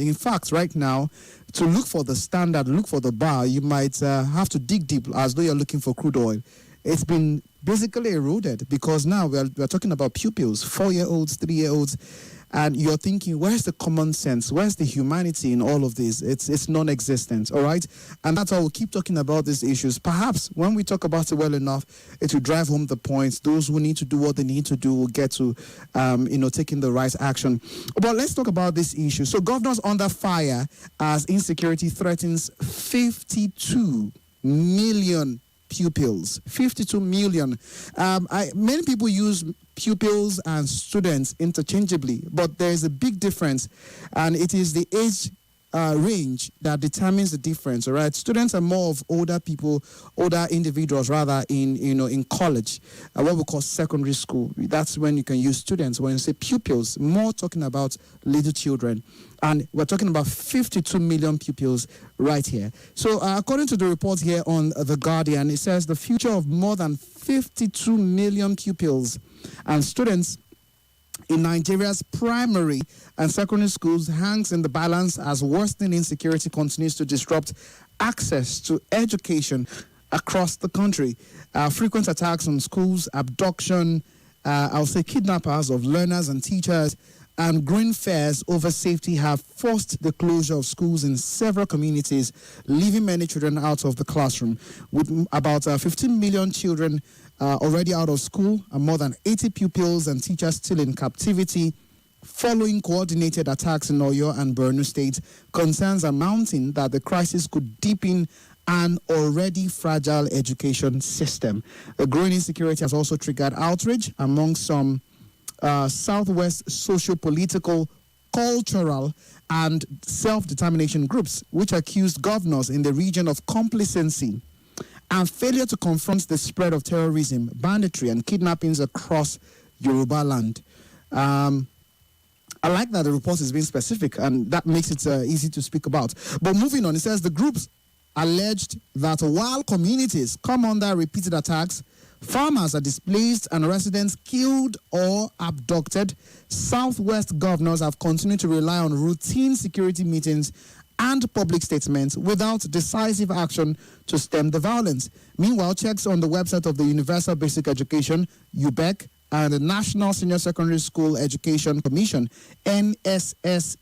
In fact, right now, to look for the standard, look for the bar, you might have to dig deep as though you're looking for crude oil. It's been basically eroded because now we're talking about pupils, 4-year-olds, 3-year-olds, and you're thinking, where's the common sense? Where's the humanity in all of this? It's non-existent, all right? And that's why we'll keep talking about these issues. Perhaps when we talk about it well enough, it will drive home the points. Those who need to do what they need to do will get to, taking the right action. But let's talk about this issue. So governors under fire as insecurity threatens 52 million pupils. 52 million. Many people use pupils and students interchangeably, but there is a big difference, and it is the age range that determines the difference. All right, students are more of older individuals rather in college, what we call secondary school. That's when you can use students. When you say pupils, more talking about little children, and we're talking about 52 million pupils right here. So according to the report here on The Guardian, it says the future of more than 52 million pupils and students in Nigeria's primary and secondary schools hangs in the balance as worsening insecurity continues to disrupt access to education across the country. Frequent attacks on schools, abduction, I'll say kidnappers of learners and teachers, and growing fears over safety have forced the closure of schools in several communities, leaving many children out of the classroom. With about 15 million children already out of school and more than 80 pupils and teachers still in captivity, following coordinated attacks in Oyo and Borno State, concerns are mounting that the crisis could deepen an already fragile education system. The growing insecurity has also triggered outrage among some Southwest socio-political, cultural, and self-determination groups, which accused governors in the region of complacency and failure to confront the spread of terrorism, banditry, and kidnappings across Yoruba land. I like that the report is being specific, and that makes it easy to speak about. But moving on, it says the groups alleged that while communities come under repeated attacks, farmers are displaced and residents killed or abducted, Southwest governors have continued to rely on routine security meetings and public statements without decisive action to stem the violence. Meanwhile, checks on the website of the Universal Basic Education, UBEC, and the National Senior Secondary School Education Commission, NSSEC,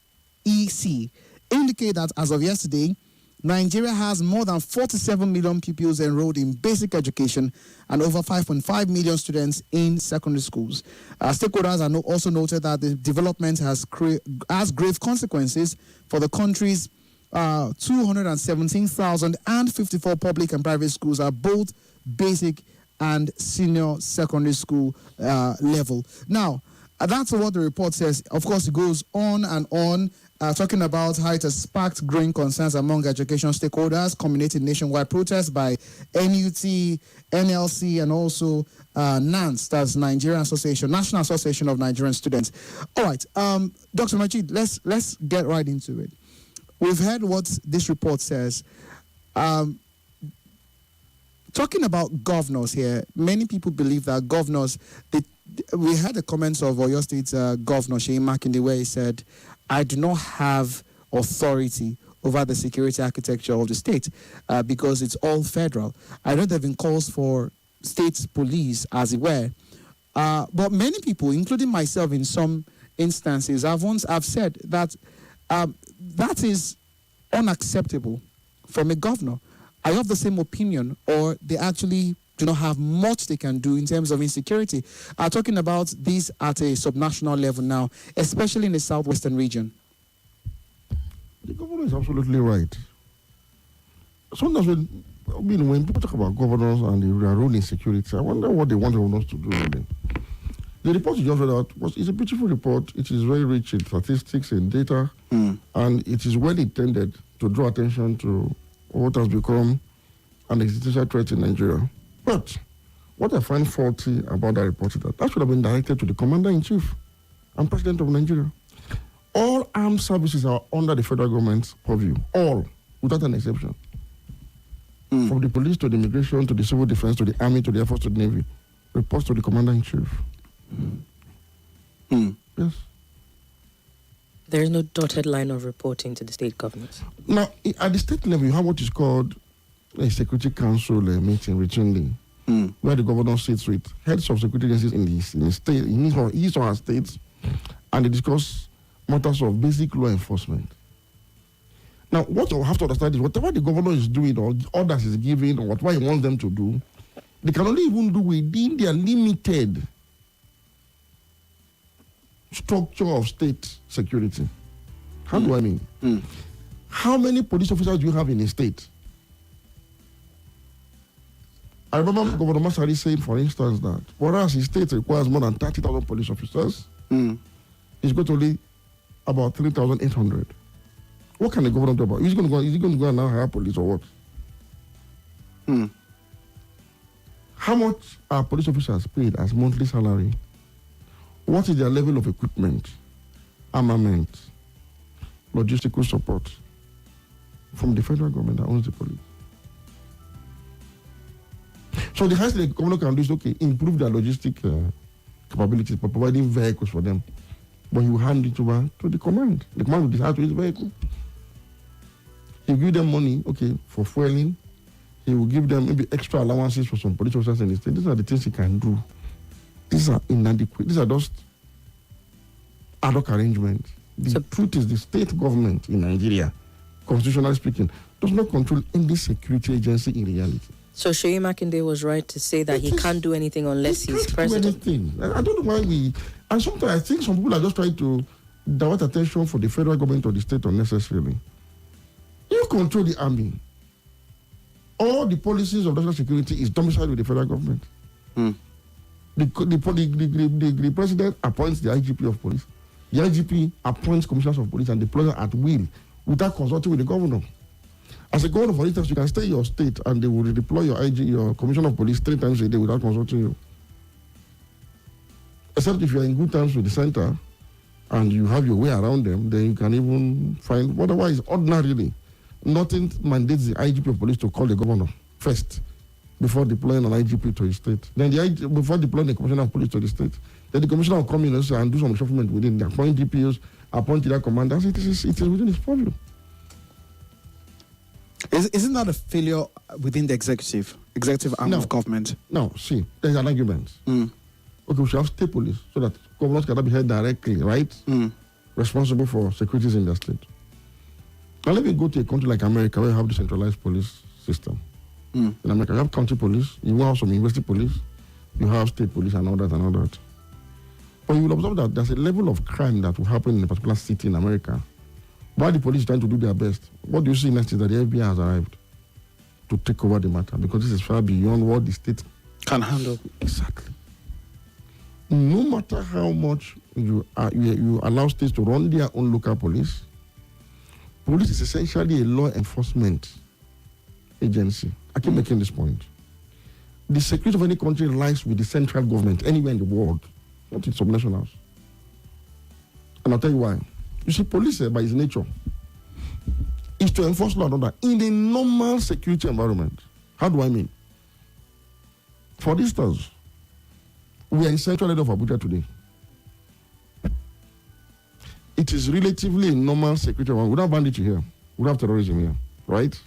indicate that as of yesterday, Nigeria has more than 47 million pupils enrolled in basic education and over 5.5 million students in secondary schools. Stakeholders are also noted that the development has grave consequences for the country's 217,054 public and private schools at both basic and senior secondary school level. Now, that's what the report says. Of course, it goes on and on, talking about how it has sparked growing concerns among education stakeholders, culminating nationwide protests by NUT, NLC, and also NANS, that's Nigerian Association, National Association of Nigerian Students. All right, Dr. Majeed, let's get right into it. We've heard what this report says. Talking about governors here, many people believe that governors, we heard the comments of Oyo State Governor Seyi Makinde where he said, I do not have authority over the security architecture of the state because it's all federal. I know there have been calls for state police, as it were. But many people, including myself in some instances, have said that that is unacceptable from a governor. I have the same opinion, or they actually do not have much they can do in terms of insecurity. I'm talking about this at a subnational level now, especially in the southwestern region. The governor is absolutely right. Sometimes when people talk about governors and their role in security, I wonder what they want governors to do really. The report you just read out is a beautiful report. It is very rich in statistics and data, and it is well intended to draw attention to what has become an existential threat in Nigeria. But what I find faulty about that report is that should have been directed to the Commander-in-Chief and President of Nigeria. All armed services are under the federal government's purview, all, without an exception. From the police to the immigration to the civil defense to the army to the air force to the navy, reports to the Commander-in-Chief. Yes. There is no dotted line of reporting to the state governors. Now, at the state level, you have what is called a Security Council meeting routinely, where the governor sits with heads of security agencies in the state, in his or her states, and they discuss matters of basic law enforcement. Now, what you have to understand is whatever the governor is doing or orders is giving or whatever he wants them to do, they can only even do within their limited structure of state security. How do I mean? How many police officers do you have in a state? I remember Governor Masari saying, for instance, that whereas his state requires more than 30,000 police officers, he's got only about 3,800. What can the governor do about it? Is he going to go and now hire police or what? How much are police officers paid as monthly salary? What is their level of equipment, armament, logistical support from the federal government that owns the police? So the highest the governor can do is, okay, improve their logistic capabilities by providing vehicles for them. But he will hand it over to the command. The command will decide to use vehicle. He will give them money, okay, for fueling. He will give them maybe extra allowances for some police officers in the state. These are the things he can do. These are inadequate. These are just ad hoc arrangements. The truth is the state government in Nigeria, constitutionally speaking, does not control any security agency in reality. So Sheyi Makinde was right to say that he can't do anything unless he's president. I don't know why and sometimes I think some people are just trying to divert attention for the federal government or the state unnecessarily. You control the army. All the policies of national security is domiciled with the federal government. The president appoints the IGP of police. The IGP appoints commissioners of police and deploys at will without consulting with the governor. As a governor, for instance, you can stay in your state and they will deploy your commissioner of police 3 times a day without consulting you. Except if you are in good terms with the center and you have your way around them, then you can even find, otherwise, ordinarily, nothing mandates the IGP of police to call the governor first before deploying an IGP to his state. Then before deploying the commissioner of police to the state, then the commissioner will come in and do some shufflement within. They appoint DPOs, appoint their commanders. It is within his purview. Isn't that a failure within the executive arm of government? No, see, there's an argument. Okay, we should have state police so that governors cannot be held directly, right? Responsible for securities in their state. Now let me go to a country like America where you have the centralized police system. In America, you have county police, you have some university police, you have state police and all that. But you will observe that there's a level of crime that will happen in a particular city in America. While the police is trying to do their best, what do you see next is that the FBI has arrived to take over the matter because this is far beyond what the state can handle. Exactly. No matter how much you allow states to run their own local police is essentially a law enforcement agency. I keep making this point. The security of any country lies with the central government anywhere in the world, not in subnationals. And I'll tell you why. You see, police, by its nature, is to enforce law and order in a normal security environment. How do I mean? For instance, we are in central area of Abuja today. It is relatively a normal security environment. We don't have banditry here. We don't have terrorism here, right?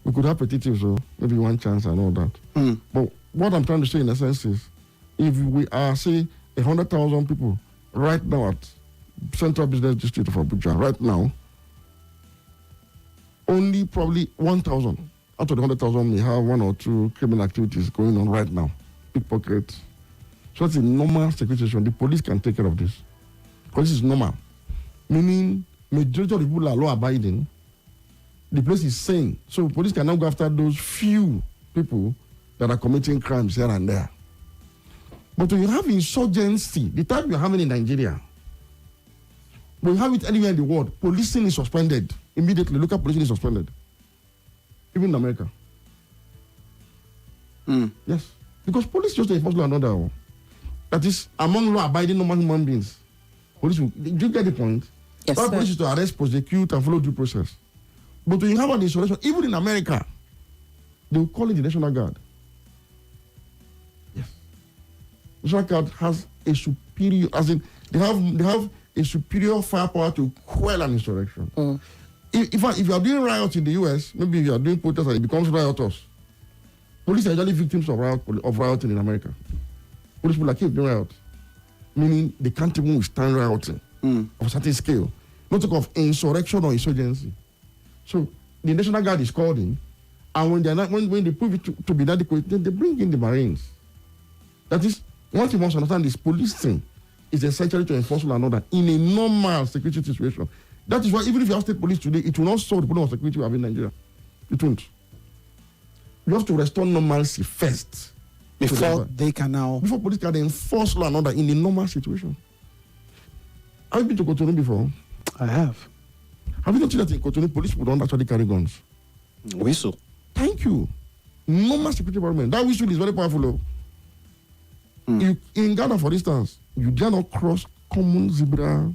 We could have petitives, so maybe one chance and all that. But what I'm trying to say in essence is, if we are, say, 100,000 people right now at Central Business District of Abuja, right now, only probably 1,000 out of the 100,000 may have 1 or 2 criminal activities going on right now. Pickpockets. So it's a normal security situation. The police can take care of this. Because this is normal. Meaning, majority of the people are law-abiding. The place is sane. So police can now go after those few people that are committing crimes here and there. But when you have insurgency, the type you're having in Nigeria, when you have it anywhere in the world, policing is suspended. Immediately, local policing is suspended. Even in America. Yes. Because police just enforce law and order. That is, among law-abiding normal human beings. Police will, do you get the point? Yes, all police is to arrest, prosecute, and follow due process. But when you have an insurrection, even in America, they will call it the National Guard. Yes. The National Guard has a superior, as in, they have a superior firepower to quell an insurrection. If you are doing riots in the US, maybe if you are doing protests and it becomes rioters, police are usually victims of rioting in America. Police people are keep doing riots, meaning they can't even withstand rioting of a certain scale. Not talk of insurrection or insurgency. So the National Guard is called in, and when they prove it to be adequate, then they bring in the Marines. That is, what you must understand is policing is essentially to enforce law and order in a normal security situation. That is why even if you have state police today, it will not solve the problem of security we have in Nigeria. It won't. You have to restore normalcy first. Before police can enforce law and order in a normal situation. Have you been to Cotonou before? I have. Have you noticed that in Cotonou, police people don't actually carry guns? Whistle. Thank you. Normal security environment. That whistle is very powerful. In Ghana, for instance, you dare not cross common zebra.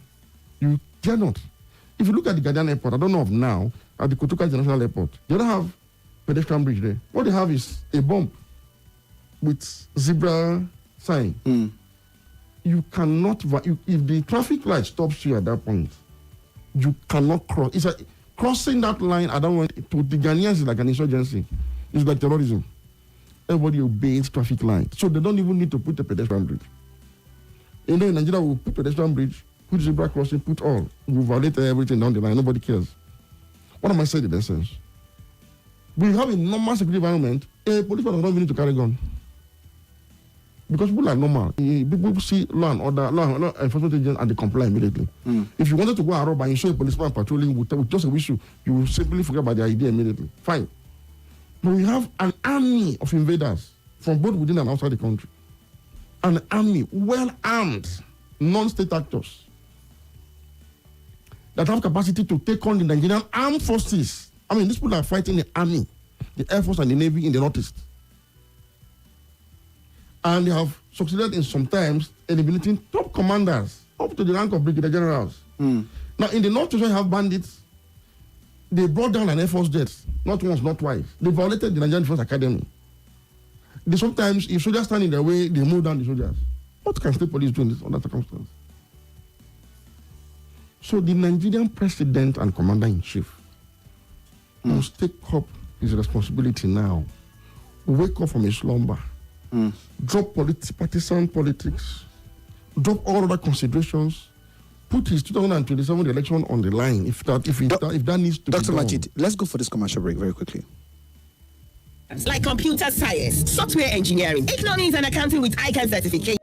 You dare not. If you look at the Ghanaian airport, I don't know of now, at the Kotoka International Airport, they don't have pedestrian bridge there. What they have is a bump with zebra sign. You cannot, if the traffic light stops you at that point, you cannot cross. It's like crossing that line. I don't want to the Ghanaians is like an insurgency. It's like terrorism. Everybody obeys traffic lights, so they don't even need to put a pedestrian bridge. And then in Nigeria, we put pedestrian bridge, put zebra crossing, put all. We violate everything down the line. Nobody cares. What am I saying in essence? We have a normal security environment. A policeman does not even need to carry a gun. Because people are normal. People see law and order, law enforcement agents, and they comply immediately. If you wanted to go and rob and you saw a policeman patrolling with just a whistle, you will simply forget about the idea immediately. Fine. But we have an army of invaders from both within and outside the country. An army, well-armed, non-state actors that have capacity to take on the Nigerian armed forces. I mean, these people are fighting the army, the Air Force and the Navy in the Northeast. And they have succeeded in sometimes eliminating top commanders up to the rank of brigadier generals. Now, in the Northeast, we have bandits. They brought down an Air Force jet, not once, not twice. They violated the Nigerian Defense Academy. They sometimes, if soldiers stand in their way, they move down the soldiers. What can state police do in this under circumstance? So the Nigerian president and commander-in-chief must take up his responsibility now. Wake up from his slumber. Drop partisan politics. Drop all other considerations. Put his 2027 election on the line if that needs to Dr. be done. Majeed, let's go for this commercial break very quickly. Like computer science, software engineering, economics and accounting with ICANN certification.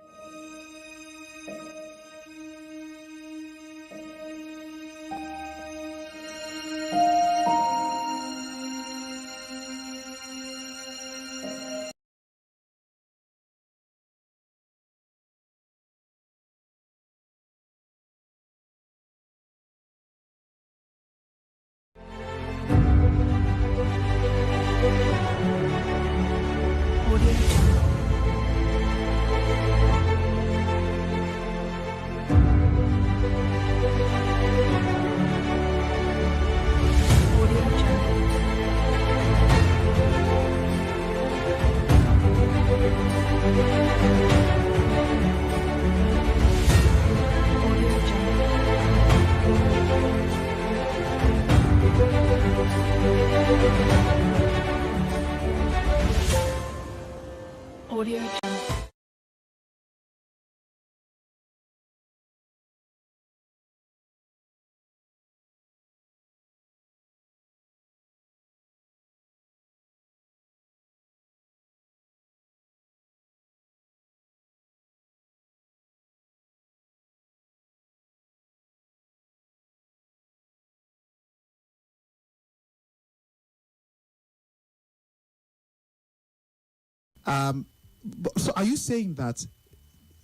Audio Jungle. So are you saying that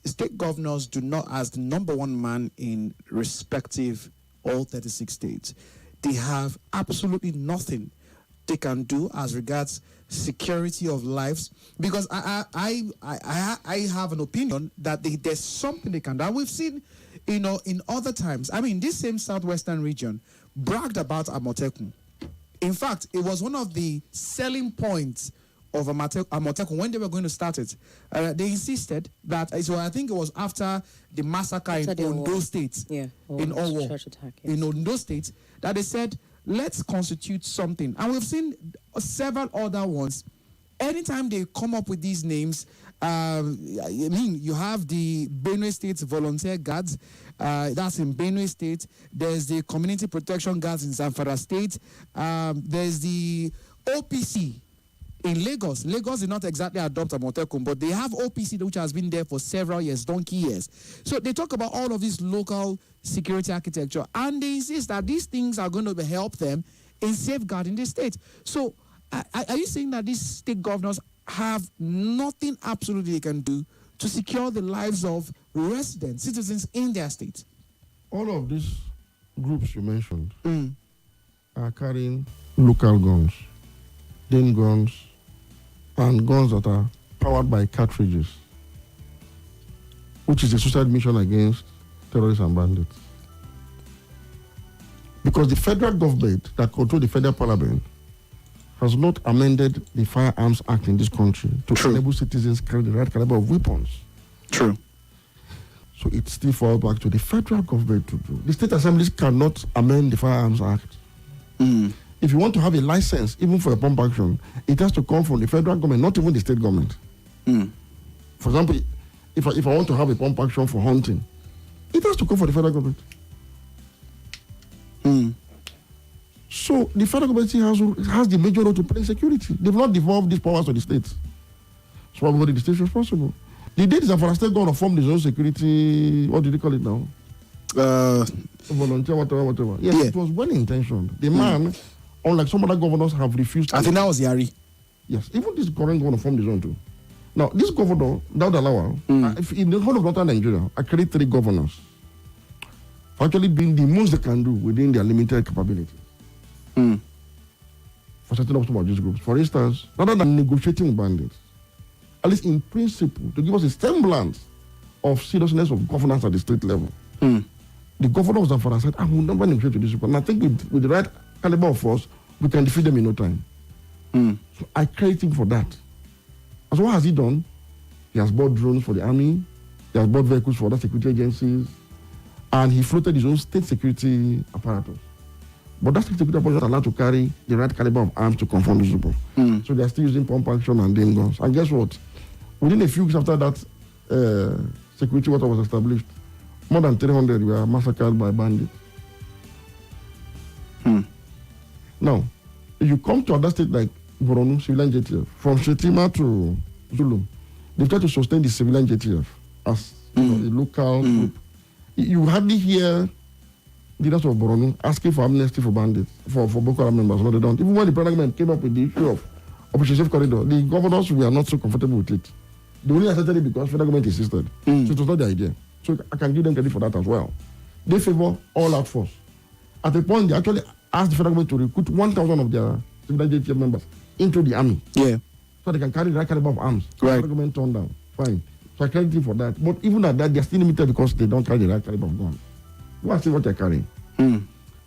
state governors do not, as the number one man in respective all 36 states, they have absolutely nothing they can do as regards security of lives? Because I have an opinion that there's something they can do. And we've seen, in other times. I mean, this same southwestern region bragged about Amotekun. In fact, it was one of the selling points of Amotekun, when they were going to start it, they insisted that, so I think it was after the massacre in Ondo State, in Owo, church attack, yes. in Ondo State, that they said, let's constitute something. And we've seen several other ones. Anytime they come up with these names, I mean, you have the Benue State Volunteer Guards, that's in Benue State. There's the Community Protection Guards in Zamfara State. There's the OPC in Lagos. Lagos did not exactly adopt Amotekun, but they have OPC, which has been there for several years, donkey years. So they talk about all of this local security architecture, and they insist that these things are going to help them in safeguarding the state. So are you saying that these state governors have nothing absolutely they can do to secure the lives of residents, citizens in their state? All of these groups you mentioned are carrying local guns, din guns, and guns that are powered by cartridges, which is a suicide mission against terrorists and bandits. Because the federal government that controls the federal parliament has not amended the Firearms Act in this country to enable citizens carry the right caliber of weapons. True. So it still falls back to the federal government to do. The state assemblies cannot amend the Firearms Act. If you want to have a license, even for a pump action, it has to come from the federal government, not even the state government. For example, if I want to have a pump action for hunting, it has to come from the federal government. So the federal government has the major role to play in security. They've not devolved these powers to the states. So everybody, the state is responsible. The day is for a state going to form the own security, what do they call it now? Volunteer, whatever. Yes, it was well intentioned. The man, unlike some other governors, have refused. I think that was Yari. Yes, even this current governor formed his own too. Now, this governor, Daud Alawa, in the whole of northern Nigeria, I create 3 governors. Actually, doing the most they can do within their limited capability. For setting up some of these groups. For instance, rather than negotiating with bandits, at least in principle, to give us a semblance of seriousness of governance at the state level. The governor of Zamfara said, I will never negotiate with these people. And I think with the right caliber of force, we can defeat them in no time. So I credit him for that. And so what has he done? He has bought drones for the army. He has bought vehicles for other security agencies. And he floated his own state security apparatus. But that state security apparatus is not allowed to carry the right caliber of arms to confront these people. So they are still using pump action and din guns. And guess what? Within a few weeks after that security water was established, more than 300 were massacred by bandits. Now, if you come to other states like Borno, civilian JTF, from Shetima to Zulu, they try to sustain the civilian JTF as a local group. You hardly hear leaders of Borno asking for amnesty for bandits, for Boko Haram members. No, they don't. Even when the parliament came up with the issue of Operation Safe Corridor, the governors were not so comfortable with it. They only accepted it because federal government insisted. So it was not the idea. So I can give them credit for that as well. They favor all-out force. At a point, they actually asked the federal government to recruit 1,000 of their civilian JTF members into the army. So they can carry the right caliber of arms. The federal government turned down. Fine. So I credit them for that. But even at that, they're still limited because they don't carry the right caliber of guns. You want to see what they're carrying.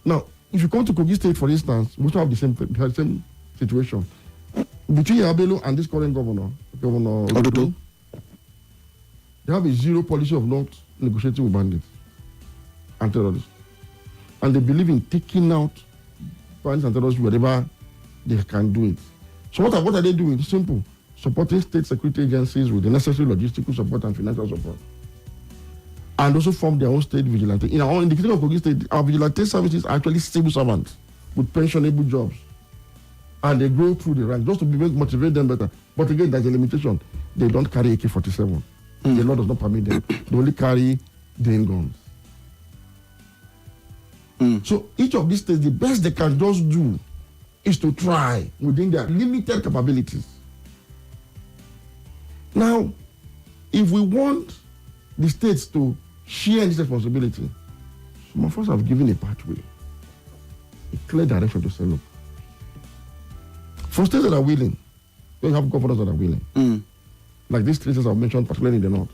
Now, if you come to Kogi State, for instance, we also have the same situation. Between Yabelo and this current governor, Governor Odudu, they have a zero policy of not negotiating with bandits and terrorists. And they believe in taking out bandits and terrorists wherever they can do it. So what are they doing? Simple. Supporting state security agencies with the necessary logistical support and financial support. And also form their own state vigilante. In the case of Kogi State, our vigilante services are actually civil servants with pensionable jobs. And they go through the ranks just to motivate them better. But again, there's a limitation. They don't carry AK-47. The law does not permit them. They only carry din guns. So each of these states, the best they can just do is to try within their limited capabilities. Now, if we want the states to share this responsibility, some of us have given a pathway, a clear direction to say, look, for states that are willing, you have governors that are willing, like these 3 states I've mentioned, particularly in the north.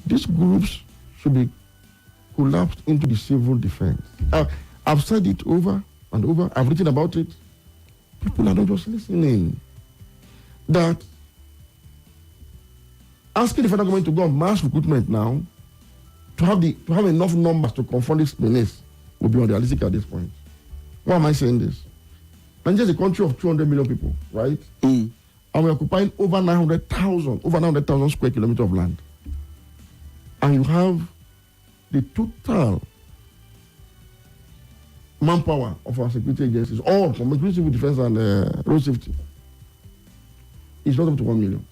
These groups should be collapsed into the civil defense. I've said it over and over. I've written about it. People are not just listening. That asking the federal government to go on mass recruitment now, to have enough numbers to confront this menace, will be unrealistic at this point. Why am I saying this? Nigeria is a country of 200 million people, right? And we're occupying over 900,000 square kilometers of land. And you have the total manpower of our security agencies, all from civil defense and road safety, is not up to 1 million.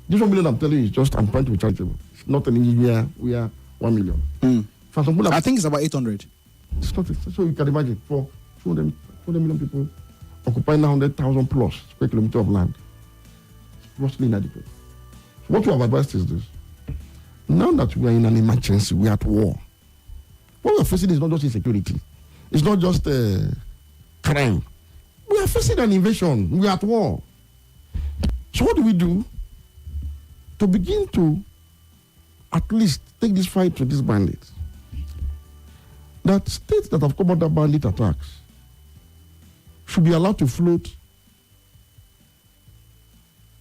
This 1 million I'm telling you is just, I'm trying to be charitable. It's not an engineer, we are 1 million. For some people, I think it's about 800. It's not, so you can imagine, for 200 million people occupying 900,000 plus square kilometers of land, it's grossly inadequate. So what we have advised is this. Now that we are in an emergency, we are at war. What we are facing is not just insecurity. It's not just crime. We are facing an invasion. We are at war. So what do we do to begin to at least take this fight to these bandits? That states that have come under bandit attacks should be allowed to float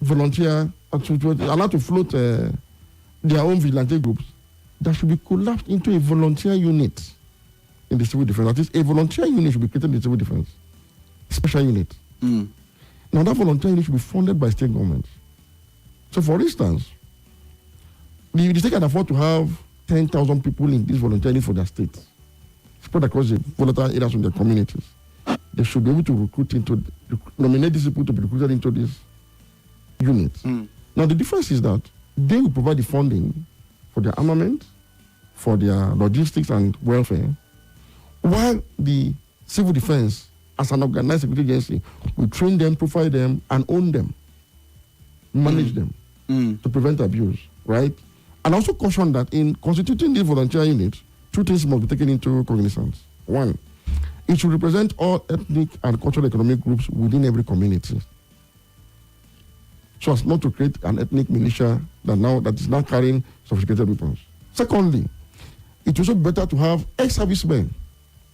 volunteer, allowed to float their own vigilante groups that should be collapsed into a volunteer unit in the civil defense. That is, a volunteer unit should be created in the civil defense, special unit. Now, that volunteer unit should be funded by state governments. So, for instance, the state can afford to have 10,000 people in this volunteer unit for their state, spread across the volatile areas of their communities. They should be able to nominate these people to be recruited into this unit. Now, the difference is that they will provide the funding for their armament, for their logistics and welfare, while the civil defense, as an organized security agency, will train them, profile them, and own them, manage them to prevent abuse, right? And also caution that in constituting the volunteer unit, two things must be taken into cognizance. One, it should represent all ethnic and cultural economic groups within every community, so as not to create an ethnic militia that is now carrying sophisticated weapons. Secondly, it is also better to have ex-servicemen,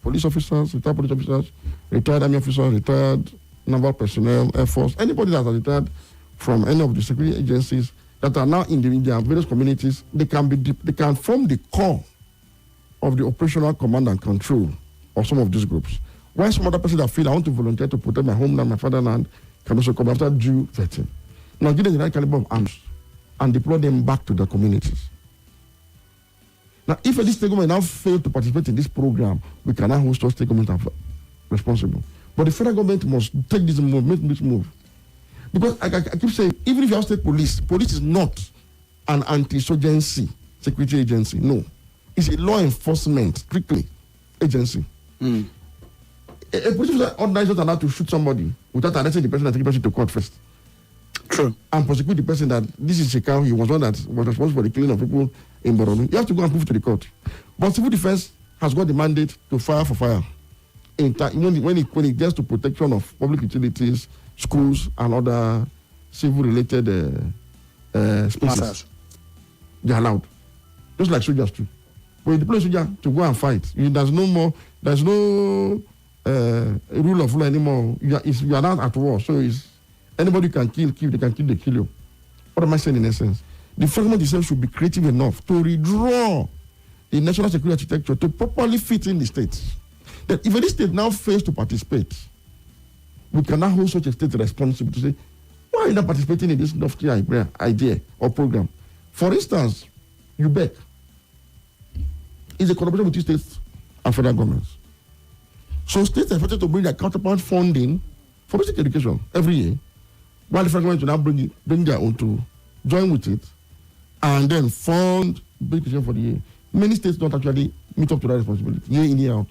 police officers, retired police officers, retired army officers, retired naval personnel, Air Force, anybody that has retired from any of the security agencies that are now in their various communities. They can form the core of the operational command and control of some of these groups. While some other person that feel I want to volunteer to protect my homeland, my fatherland, can also come after due vetting. Now give them the right caliber of arms and deploy them back to their communities. Now, if any state government now fail to participate in this program, we can now hold state government responsible. But the federal government must take this move, make this move. Because I keep saying, even if you have state police is not an anti-insurgency security agency. No. It's a law enforcement, strictly, agency. A police officer ordinarily is not allowed to shoot somebody without arresting the person and taking the person to court first. True. And prosecute the person that this is Shekau, he was one that was responsible for the killing of people in Borno. You have to go and prove to the court. But civil defense has got the mandate to fire for fire. When it gets to protection of public utilities, schools, and other civil-related spaces, they're allowed. Just like soldiers too. When you deploy a soldier to go and fight, there's no rule of law anymore. You are not at war, so it's anybody can kill, they can kill, they kill you. What am I saying in essence? The fragment itself should be creative enough to redraw the national security architecture to properly fit in the states. That if any state now fails to participate, we can now hold such a state responsible to say, why are you not participating in this lofty idea or program? For instance, UBEC is a collaboration between states and federal governments. So states are expected to bring their counterpart funding for basic education every year, while the federal government will now bring their own to join with it and then fund basic education for the year. Many states don't actually meet up to that responsibility, year in, year out.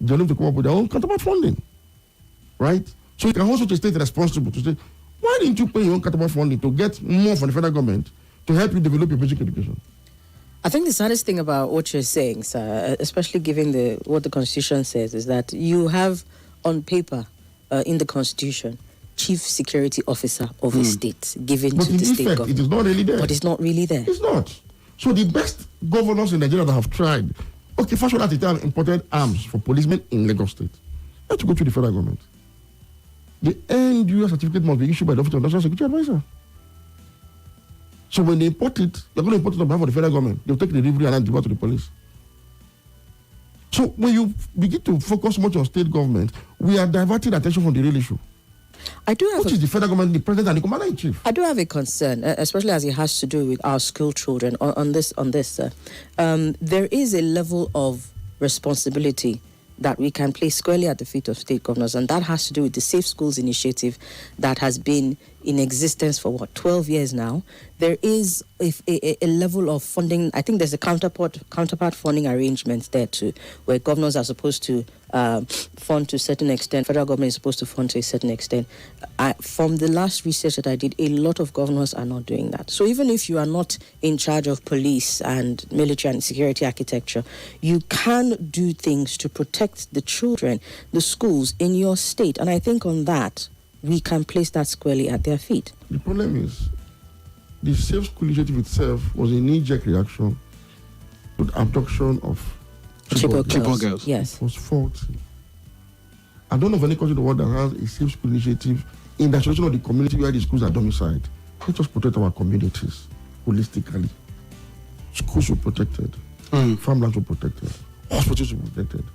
They need to come up with their own counterpart funding, right? So you can hold such a state responsible to say, why didn't you pay your own counterpart funding to get more from the federal government to help you develop your basic education? I think the saddest thing about what you're saying, sir, especially given what the Constitution says, is that you have on paper in the Constitution Chief Security Officer of a state given to the state government. It is not really there. But it's not really there. It's not. So the best governors in Nigeria that have tried, okay, first of all, at the time, imported arms for policemen in Lagos State. They had to go to the federal government. the end user certificate must be issued by the Office of National Security Advisor. So when they import it, they're going to import it on behalf of the federal government. They'll take the delivery and deliver to the police. So when you begin to focus much on state government, we are diverting attention from the real issue. I do have which is the federal government, the president, and the commander-in-chief. I do have a concern, especially as it has to do with our school children. On this, there is a level of responsibility that we can place squarely at the feet of state governors, and that has to do with the Safe Schools initiative that has been in existence for 12 years now. There is a level of funding. I think there's a counterpart funding arrangements there too, where governors are supposed to fund to a certain extent, federal government is supposed to fund to a certain extent. From the last research that I did, a lot of governors are not doing that. So even if you are not in charge of police and military and security architecture, you can do things to protect the children, the schools in your state. And I think on that, we can place that squarely at their feet. The problem is, the Safe School initiative itself was a knee-jerk reaction to the abduction of Chibok girls. Yes. It was faulty. I don't know of any country in the world that has a Safe School initiative in the situation of the community where the schools are domiciled. Let us protect our communities holistically. Schools were protected. Farmlands were protected. Hospitals were protected.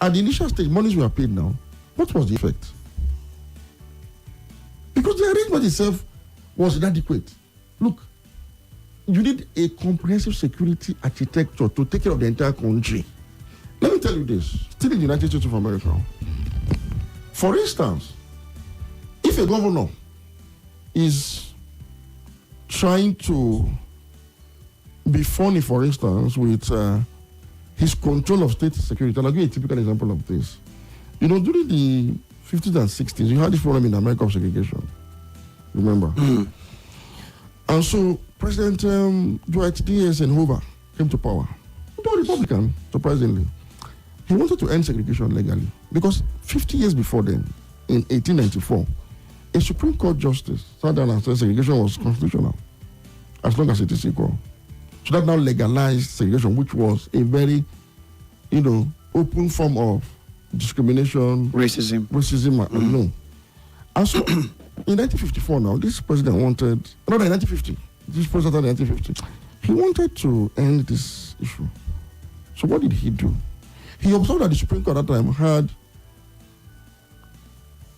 At the initial stage, monies were paid now. What was the effect? Because the arrangement itself was inadequate. Look, you need a comprehensive security architecture to take care of the entire country. Let me tell you this, still in the United States of America. For instance, if a governor is trying to be funny, for instance, with his control of state security, and I'll give you a typical example of this. You know, during the 50s and 60s, you had this problem in America of segregation. Remember? And so President Dwight D. Eisenhower came to power. He was a Republican, surprisingly. He wanted to end segregation legally because 50 years before then, in 1894, a Supreme Court justice sat down and said segregation was constitutional as long as it is equal. So that now legalized segregation, which was a very, open form of discrimination, racism. No. And so in 1954 now, this president wanted, in 1950, this president in 1950, he wanted to end this issue. So what did he do? He observed that the Supreme Court at that time had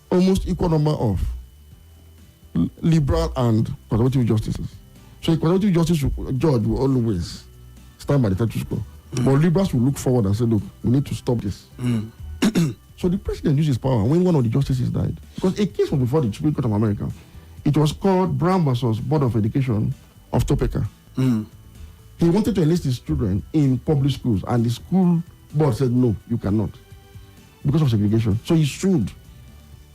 almost equal number of liberal and conservative justices. So a conservative judge will always stand by the status quo. But liberals will look forward and say, look, we need to stop this. So the president used his power when one of the justices died. Because a case was before the Supreme Court of America. It was called Brown versus Board of Education of Topeka. He wanted to enlist his children in public schools, and the school board said, no, you cannot, because of segregation. So he sued,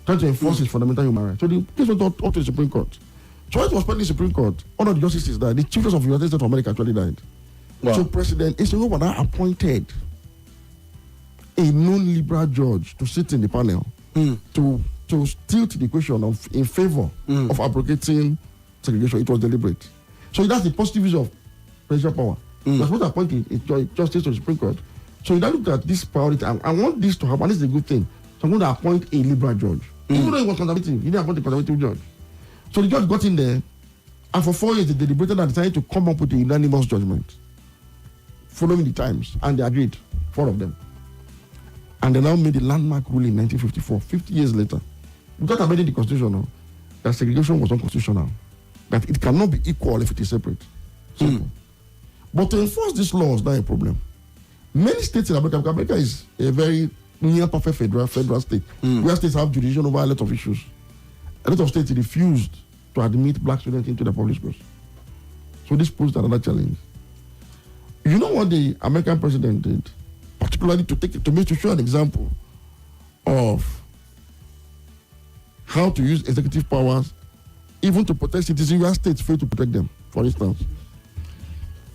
trying to enforce his fundamental human rights. So the case went up to the Supreme Court. So when it was pending the Supreme Court, one of the justices died. The Chief Justice of the United States of America actually died. Wow. So President Eisenhower now appointed a non-liberal judge to sit in the panel to tilt the question in favor of abrogating segregation. It was deliberate. So that's the positive use of presidential power. That's what appointing a justice to the Supreme Court. So you look at this priority. I want this to happen. This is a good thing. So I'm going to appoint a liberal judge. Even though he was conservative, he didn't appoint a conservative judge. So the judge got in there, and for 4 years they deliberated and decided to come up with a unanimous judgment, following the times, and they agreed, 4 of them. And they now made a landmark ruling in 1954, 50 years later, without amending the Constitution, that segregation was unconstitutional, that it cannot be equal if it is separate. Simple. But to enforce these laws, that's a problem. Many states in America is a very near perfect federal state, where states have jurisdiction over a lot of issues. A lot of states refused to admit black students into the public schools. So this posed another challenge. You know what the American president did? Particularly to show an example of how to use executive powers even to protect citizens where states fail to protect them. For instance,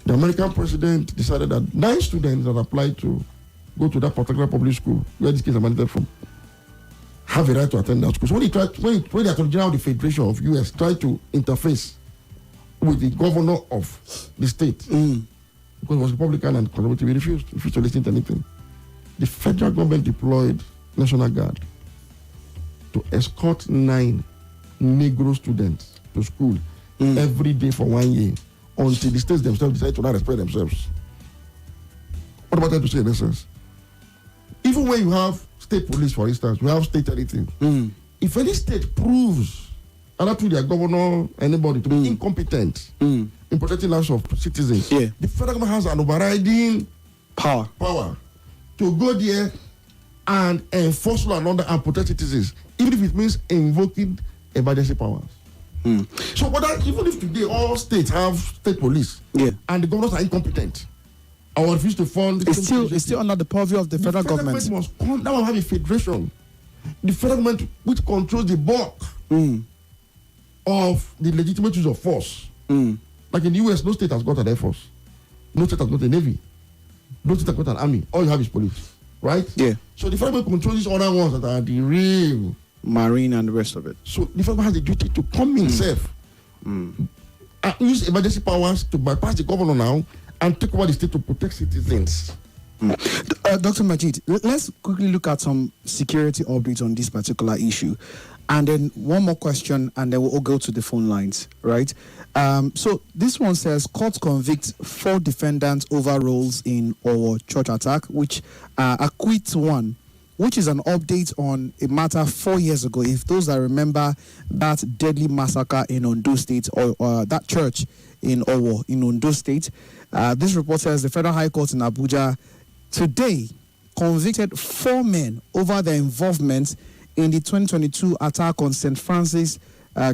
the American president decided that 9 students that applied to go to that particular public school where this case emanated from have a right to attend that school. So when the Attorney General of the Federation of US tried to interface with the governor of the state, because it was Republican and conservative, he refused to listen to anything. The federal government deployed National Guard to escort 9 Negro students to school every day for 1 year until the states themselves decide to not respect themselves. What about that to say in essence? Even when you have state police, for instance, you have state anything. If any state proves, either through their governor, anybody, to be incompetent in protecting lives of citizens, the federal government has an overriding power to go there and enforce law and order and protect citizens, even if it means invoking emergency powers. So even if today all states have state police and the governors are incompetent or refuse to fund, it's still under the purview of the federal government. Must come now and have a federation. The federal government which controls the bulk of the legitimate use of force. Like in the US, no state has got an air force, no state has got a navy, no state has got an army. All you have is police, right? Yeah. So the federal government controls these other ones that are the real marine and the rest of it. So the federal government has a duty to come himself and use emergency powers to bypass the governor now and take over the state to protect citizens. Dr. Majeed, let's quickly look at some security updates on this particular issue. And then one more question, and then we'll all go to the phone lines, right? So this one says, court convicts 4 defendants over roles in our church attack, which acquits 1, which is an update on a matter 4 years ago. If those that remember that deadly massacre in Ondo State, or that church in Owo, in Ondo State, this report says the Federal High Court in Abuja today convicted 4 men over their involvement in the 2022 attack on St. Francis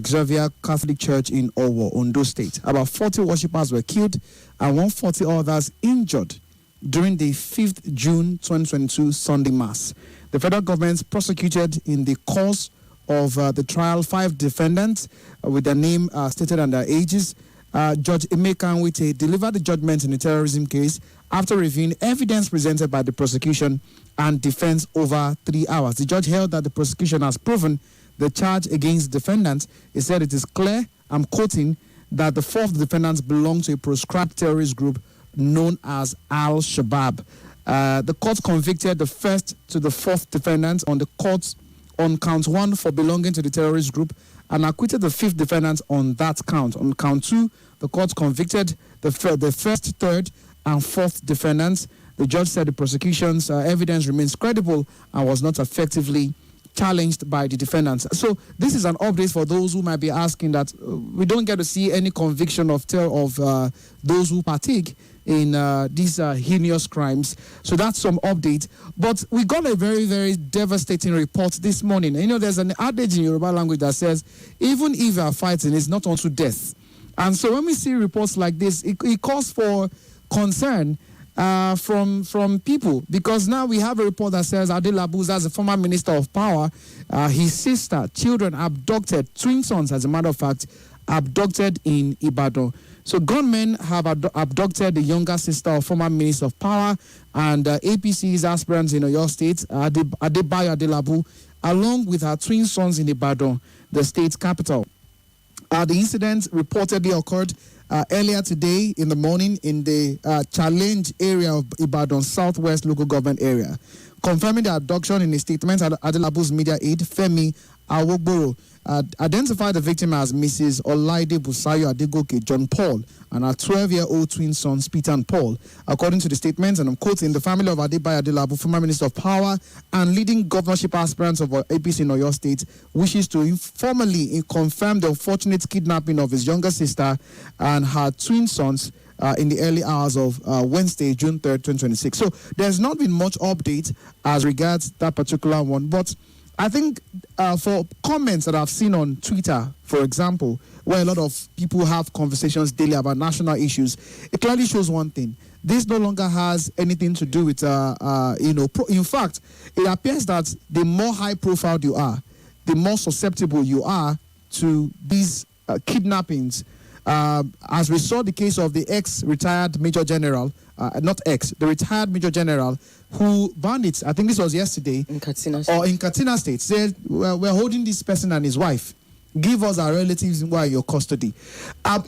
Xavier Catholic Church in Owo, Ondo State. About 40 worshippers were killed and 140 others injured during the 5th June 2022 Sunday Mass. The federal government prosecuted in the course of the trial 5 defendants with their name stated and their ages. Judge Emeka Nwite delivered the judgment in the terrorism case after reviewing evidence presented by the prosecution and defense over 3 hours. The judge held that the prosecution has proven the charge against the defendants. He said it is clear, I'm quoting, that the 4 defendants belong to a proscribed terrorist group known as Al-Shabaab. The court convicted the 1st to the 4th defendants on count 1 for belonging to the terrorist group and acquitted the 5th defendant on that count. On count 2, the court convicted the 1st, 3rd, and 4th defendants. The judge said the prosecution's evidence remains credible and was not effectively challenged by the defendants. So this is an update for those who might be asking that we don't get to see any conviction of those who partake in these heinous crimes. So that's some update. But we got a very, very devastating report this morning. You know, there's an adage in Yoruba language that says, even if you are fighting, it's not unto death. And so when we see reports like this, it calls for concern from people, because now we have a report that says Adelabu, as a former minister of power, his sister, children abducted, twin sons, as a matter of fact, abducted in Ibadan. So gunmen have abducted the younger sister of former minister of power and APC's aspirants in Oyo State, Adebayo Adelabu, along with her twin sons in Ibadan, the state capital. The incident reportedly occurred earlier today in the morning in the Challenge area of Ibadan Southwest local government area. Confirming the abduction in a statement, Adelabu's media aide, Femi Awogboro, identified the victim as Mrs. Olaide Busayo Adegoke John Paul and her 12-year-old twin sons, Peter and Paul. According to the statement, and I'm quoting, the family of Adebayo Adelabu, former Minister of Power and leading governorship aspirants of APC in Oyo State, wishes to informally confirm the unfortunate kidnapping of his younger sister and her twin sons in the early hours of Wednesday, June 3rd, 2026. So there's not been much update as regards that particular one, but I think for comments that I've seen on Twitter, for example, where a lot of people have conversations daily about national issues, it clearly shows one thing. This no longer has anything to do with, in fact, it appears that the more high profile you are, the more susceptible you are to these kidnappings. As we saw the case of the ex-retired Major General, the retired Major General, who bandits, I think this was yesterday, in Katsina State, said, we're holding this person and his wife. Give us our relatives who are in your custody.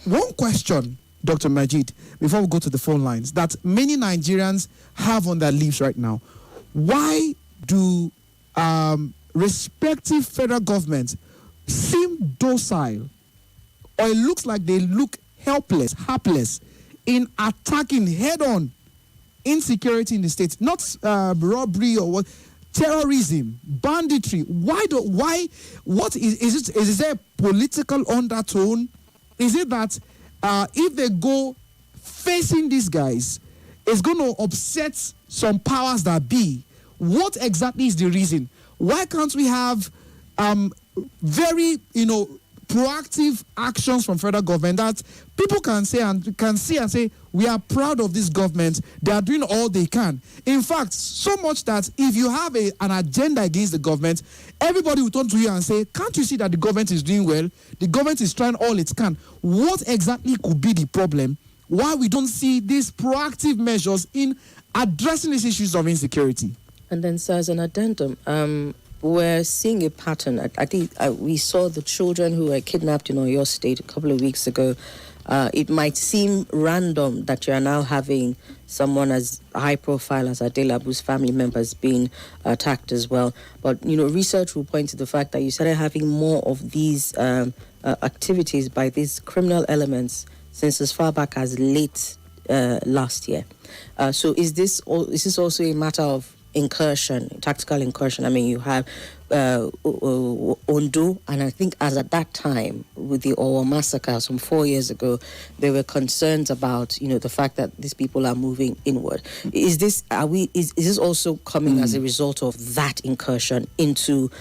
One question, Dr. Majeed, before we go to the phone lines, that many Nigerians have on their lips right now. Why do respective federal governments seem docile, or it looks like they look helpless in attacking head-on insecurity in the states, not robbery or what, terrorism, banditry. What is there a political undertone? Is it that if they go facing these guys, it's going to upset some powers that be? What exactly is the reason? Why can't we have very, proactive actions from federal government that people can say and say, we are proud of this government. They are doing all they can. In fact, so much that if you have an agenda against the government, everybody will turn to you and say, can't you see that the government is doing well? The government is trying all it can. What exactly could be the problem? Why we don't see these proactive measures in addressing these issues of insecurity? And then, sir, as an addendum, we're seeing a pattern. I think we saw the children who were kidnapped in Oyo State a couple of weeks ago. It might seem random that you are now having someone as high profile as Adelabu's family members being attacked as well. But, research will point to the fact that you started having more of these activities by these criminal elements since as far back as late last year. So is this also a matter of incursion, tactical incursion? I mean, you have Ondo, and I think as at that time with the Owo massacre some 4 years ago, there were concerns about the fact that these people are moving inward. Is this also coming as a result of that incursion into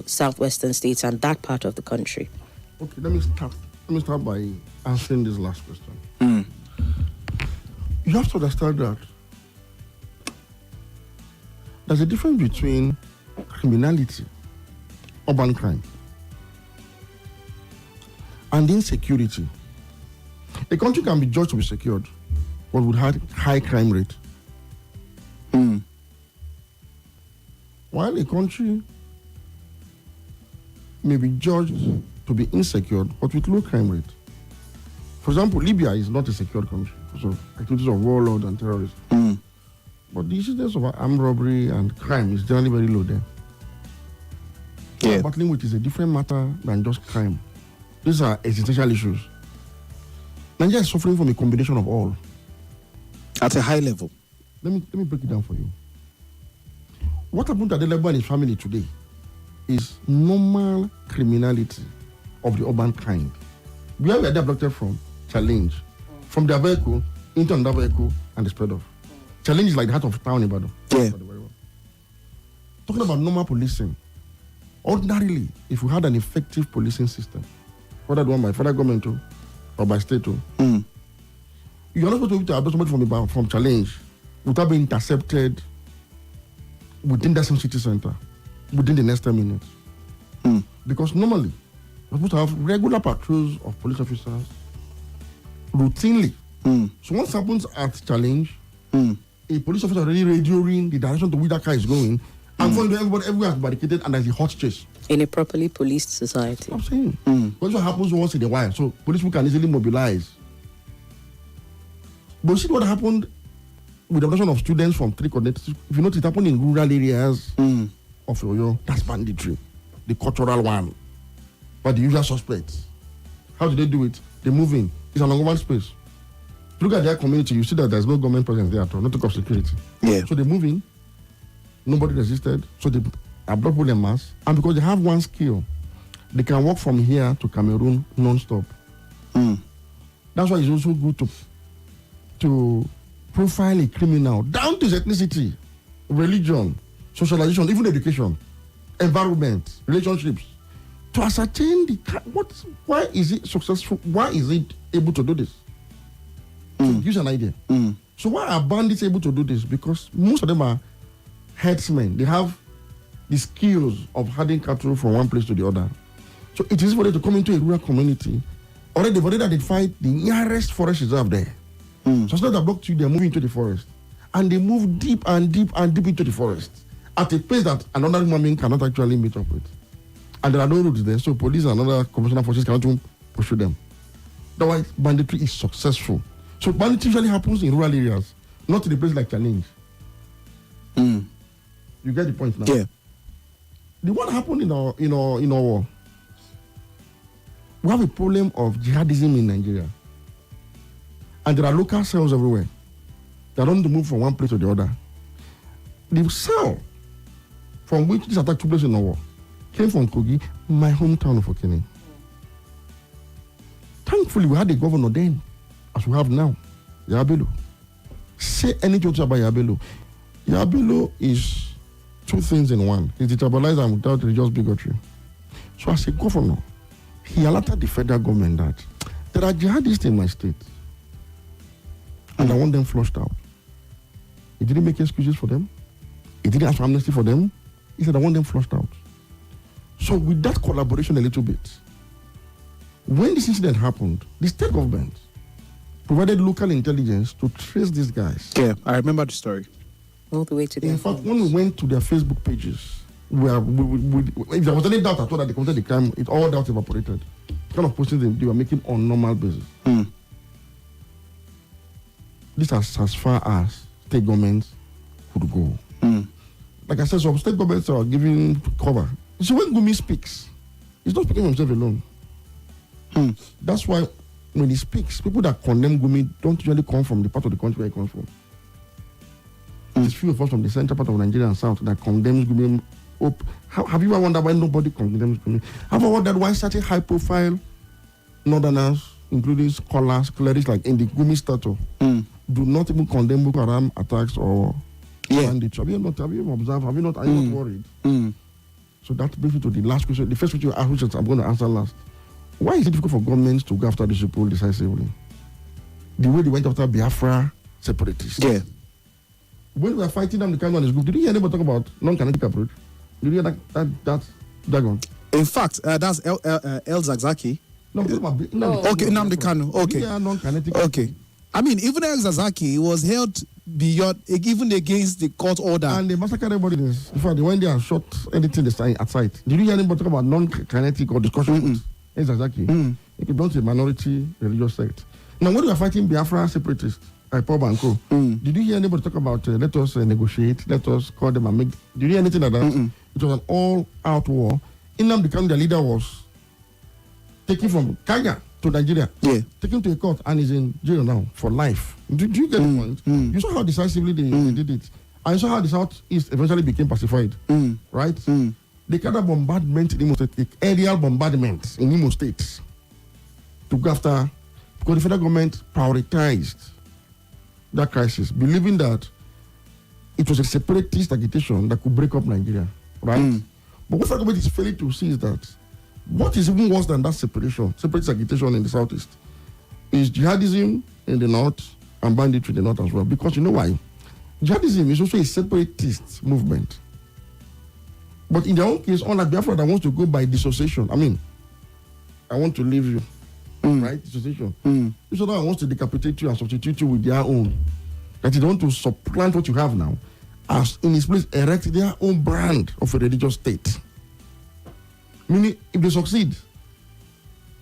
southwestern states and that part of the country? Okay, let me start by answering this last question. You have to understand that there's a difference between criminality, urban crime, and insecurity. A country can be judged to be secured, but would have high crime rate. While a country may be judged to be insecure, but with low crime rate. For example, Libya is not a secure country because of activities of warlords and terrorists. But the incidence of armed robbery and crime is generally very low there. What we're battling with is a different matter than just crime. These are existential issues. Nigeria is suffering from a combination of all. At a high level. Let me break it down for you. What happened to Adelabu and his family today is normal criminality of the urban kind. Where were they abducted from? Challenge. From their vehicle into another vehicle and the spread off. Challenge is like the heart of town in Ibadan. Yeah. Talking about normal policing. Ordinarily, if we had an effective policing system, whether done by federal government or by state, you're not supposed to abduct somebody from Challenge without being intercepted within that same city center within the next 10 minutes. Because normally, we're supposed to have regular patrols of police officers routinely. So what happens at Challenge, a police officer already radioing the direction to which that car is going, and for everybody, everywhere is barricaded, and there's a hot chase. In a properly policed society. I'm saying. That's what happens once in a while. So police can easily mobilize. But see what happened with the abduction of students from 3 coordinates. If you notice, it happened in rural areas of Oyo. That's banditry, the cultural one. But the usual suspects, how do they do it? They move in. It's an ungoverned space. Look at their community, you see that there's no government presence there at all, not talk of security. Yeah. So they move in, nobody resisted, so they abduct people en masse. And because they have one skill, they can walk from here to Cameroon non-stop. That's why it's also good to profile a criminal down to his ethnicity, religion, socialization, even education, environment, relationships, to ascertain why is it successful, why is it able to do this? To give you an idea. So why are bandits able to do this? Because most of them are herdsmen. They have the skills of herding cattle from one place to the other. So it is for them to come into a rural community. Already they've already identified the nearest forest reserve there. So instead of block you, they're moving into the forest. And they move deep and deep and deep into the forest at a pace that another human being cannot actually meet up with. And there are no roads there, so police and other conventional forces cannot even pursue them. That's why banditry is successful. So banditry usually happens in rural areas, not in a place like Challenge. You get the point now? Yeah. The one happened in our war. We have a problem of jihadism in Nigeria. And there are local cells everywhere. They don't move from one place to the other. The cell from which this attack took place in our war came from Kogi, my hometown of Okene. Thankfully, we had a governor then, as we have now, Yabelo. Say anything about Yabelo. Yabelo is two things in one. He's destabilized and without religious bigotry. So as a governor, he alerted the federal government that there are jihadists in my state and I want them flushed out. He didn't make excuses for them. He didn't ask for amnesty for them. He said, I want them flushed out. So with that collaboration a little bit, when this incident happened, the state government provided local intelligence to trace these guys. Yeah, I remember the story. All the way to the In fact, when we went to their Facebook pages, if there was any doubt at all that they committed the crime, all doubt evaporated. The kind of postings they were making on normal basis. This is as far as state governments could go. Like I said, some state governments are giving cover. So when Gumi speaks, he's not speaking himself alone. That's why when he speaks, people that condemn Gumi don't usually come from the part of the country where he comes from. There's few of us from the central part of Nigeria and South that condemns Gumi. Have you ever wondered why nobody condemns Gumi? Have you ever wondered why such a high-profile northerners, including scholars, clerics like in the Gumi statue, do not even condemn Boko Haram attacks or bandits? Have you observed? Are you not worried? So that brings me to the last question. The first question you asked, which I'm going to answer last. Why is it difficult for governments to go after these people decisively? The way they went after Biafra separatists. Yeah. When we were fighting them, the kind of group, did you hear anybody talk about non-kinetic approach? Did you hear that jargon? In fact, that's El Zagzaki. No, okay, Nnamdi Kanu. Okay. Yeah, non-kinetic. Okay. I mean, even El Zagzaki was held beyond, even against the court order. And they massacred everybody. In fact, they went there and shot anything they signed at sight. Did you hear anybody talk about non-kinetic or discussion with El Zagzaki? It belongs to a minority religious sect. Now, when we were fighting Biafra separatists, IPOB and Co. Did you hear anybody talk about let us negotiate, let us call them and make... Did you hear anything like that? It was an all-out war. Nnamdi Kanu, the leader, was taken from Kenya to Nigeria, taken to a court and is in jail now for life. Do you get the point? You saw how decisively they did it. And you saw how the Southeast eventually became pacified. Right? The kind of bombardment in Imo State, the aerial bombardment in Imo State, to go after... Because the federal government prioritized that crisis, believing that it was a separatist agitation that could break up Nigeria, right? But what the government is failing to see is that what is even worse than that separatist agitation in the Southeast, is jihadism in the North and banditry in the North as well. Because you know why? Jihadism is also a separatist movement. But in their own case, unlike Biafra that wants to go by dissociation, I want to leave you. Right? Dissociation. This other one wants to decapitate you and substitute you with their own. That they want to supplant what you have now, as in its place erect their own brand of a religious state. Meaning, if they succeed,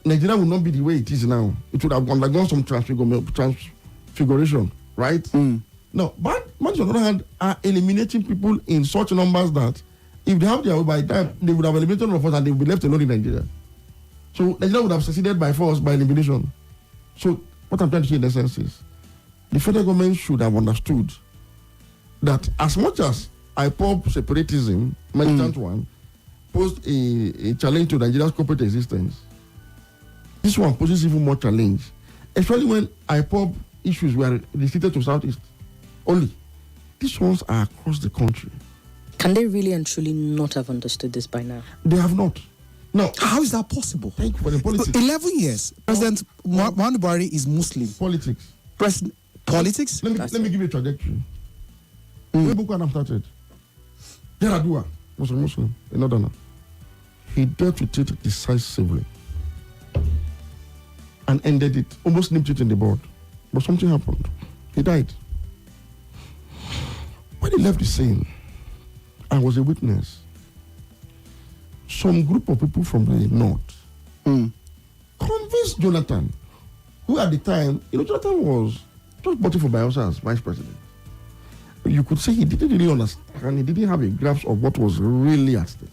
Nigeria will not be the way it is now. It would have undergone some transfiguration, right? No, but on the other hand, are eliminating people in such numbers that if they have their way by time, they would have eliminated all of us and they would be left alone in Nigeria. So Nigeria would have succeeded by force, by elimination. So what I'm trying to say in essence is, the federal government should have understood that as much as IPOB separatism, militant one, posed a challenge to Nigeria's corporate existence, this one poses even more challenge, especially when IPOB issues were restricted to Southeast only. These ones are across the country. Can they really and truly not have understood this by now? They have not. No. How is that possible? Thank you for the politics. 11 years. President Muhammadu Buhari is Muslim. Politics. Politics? Let me give you a trajectory. When Boko Haram started, Yaradua was a Muslim, a northerner. He dealt with it decisively and ended it, almost nipped it in the bud. But something happened. He died. When he left the scene, I was a witness. Some group of people from the north convinced Jonathan, who at the time, Jonathan was just voting for Bielsa as vice president. You could say he didn't really understand, he didn't have a grasp of what was really at stake.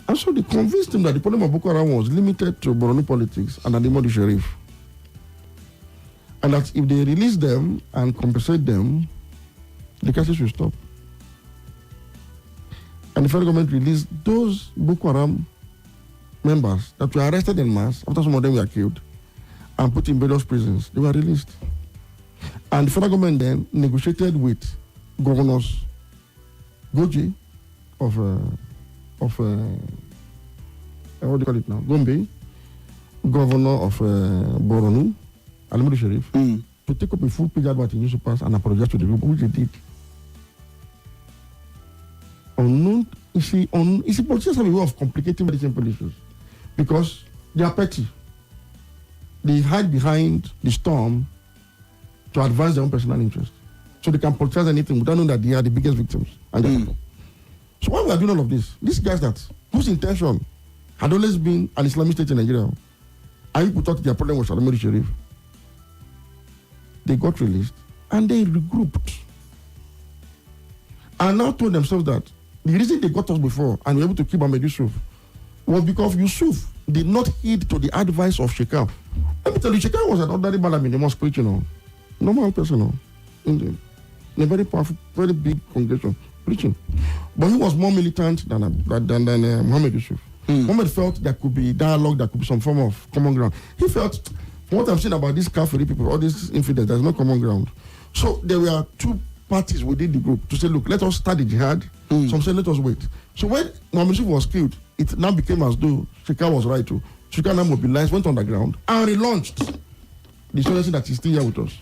And so they convinced him that the problem of Boko Haram was limited to Borno politics and Adimodi Sheriff. And that if they release them and compensate them, the cases will stop. And the federal government released those Boko Haram members that were arrested en masse after some of them were killed and put in various prisons. They were released. And the federal government then negotiated with governors Goji of what do you call it now? Gombe, governor of Borno, Alimodi Sharif, to take up a full page advert in newspapers and apologize to the people, which they did. Unknown, you see, politicians have a way of complicating very simple issues because they are petty. They hide behind the storm to advance their own personal interest. So they can politicize anything without knowing that they are the biggest victims. And so when we are doing all of this, these guys whose intention had always been an Islamic state in Nigeria, and people thought their problem was Alimodi Sharif, they got released and they regrouped. And now told themselves that the reason they got us before and were able to keep Ahmed Yusuf was because Yusuf did not heed to the advice of Shekau. Let me tell you, Shekau was an ordinary man in the mosque preaching, normal person, in a very powerful, very big congregation preaching. But he was more militant than Muhammad Yusuf. Muhammad felt there could be dialogue, there could be some form of common ground. He felt, from what I'm saying about these Kafiri people, all these infidels, there's no common ground. So there were two parties within the group to say, look, let us start the jihad. Some say, let us wait. So when Muhammad Yusuf was killed, it now became as though Shekau was right too. Shekau now mobilized, went underground, and relaunched the solution that is still here with us.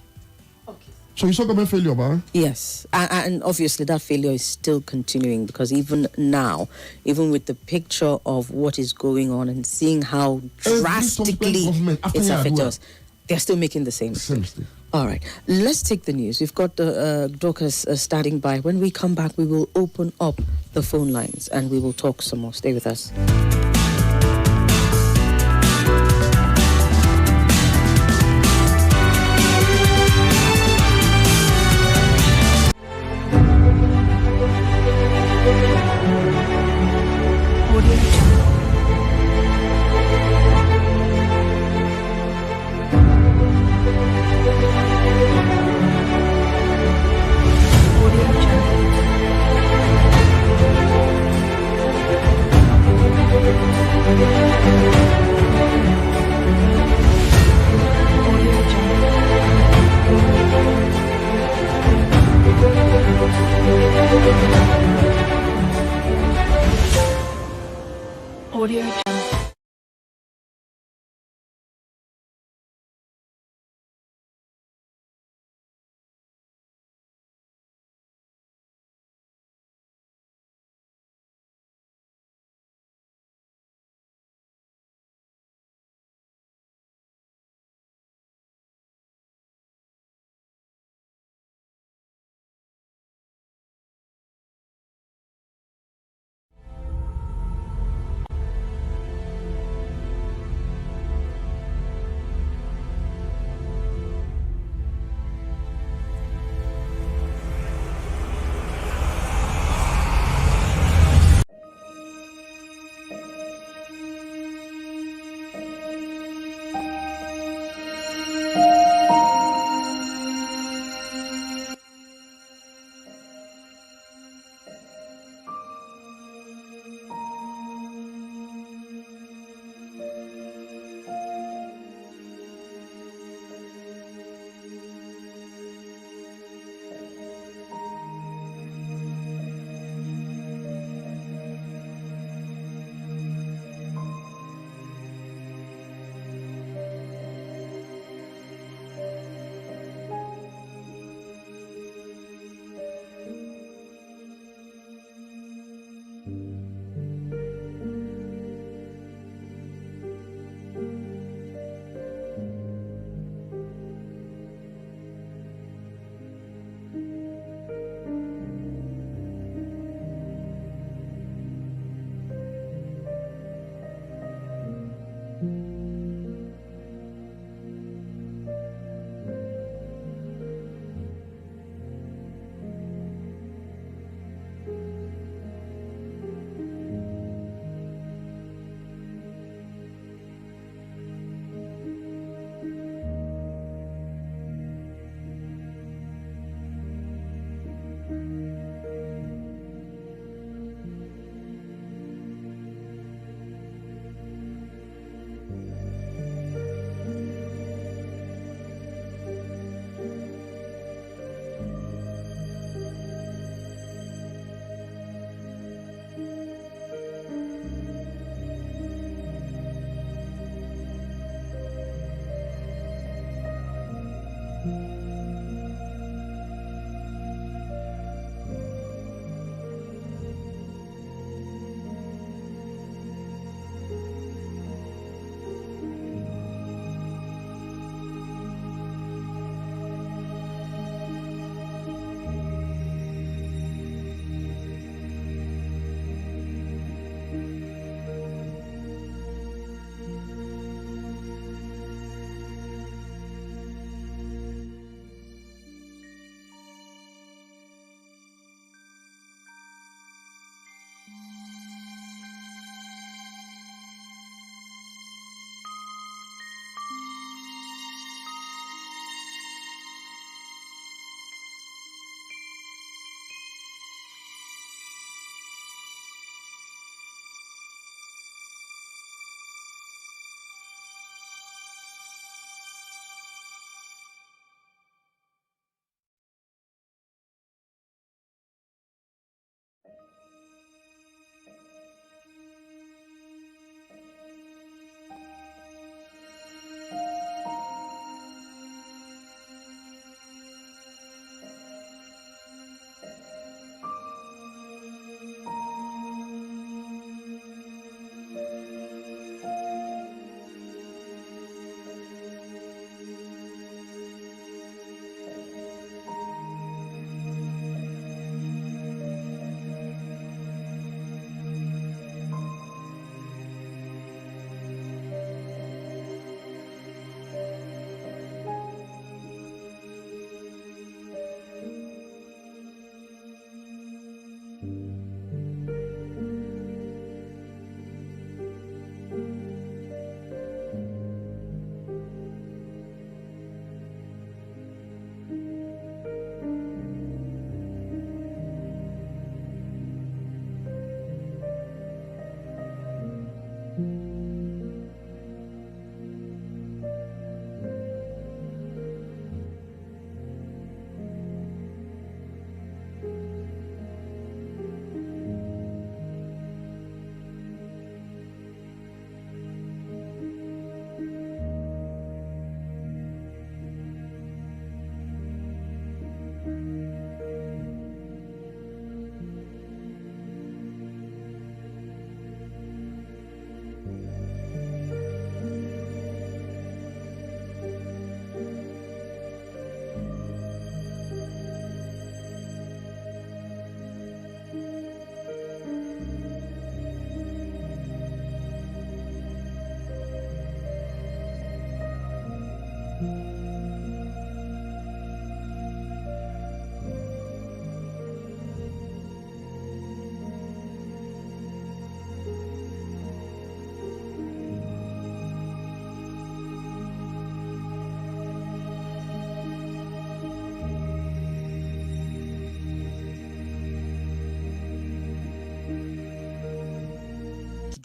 So you saw government failure, man? Yes, and obviously that failure is still continuing because even now, even with the picture of what is going on and seeing how drastically it's affected us, they're still making the same mistake. All right, let's take the news. We've got Dorcas starting by. When we come back, we will open up the phone lines and we will talk some more. Stay with us.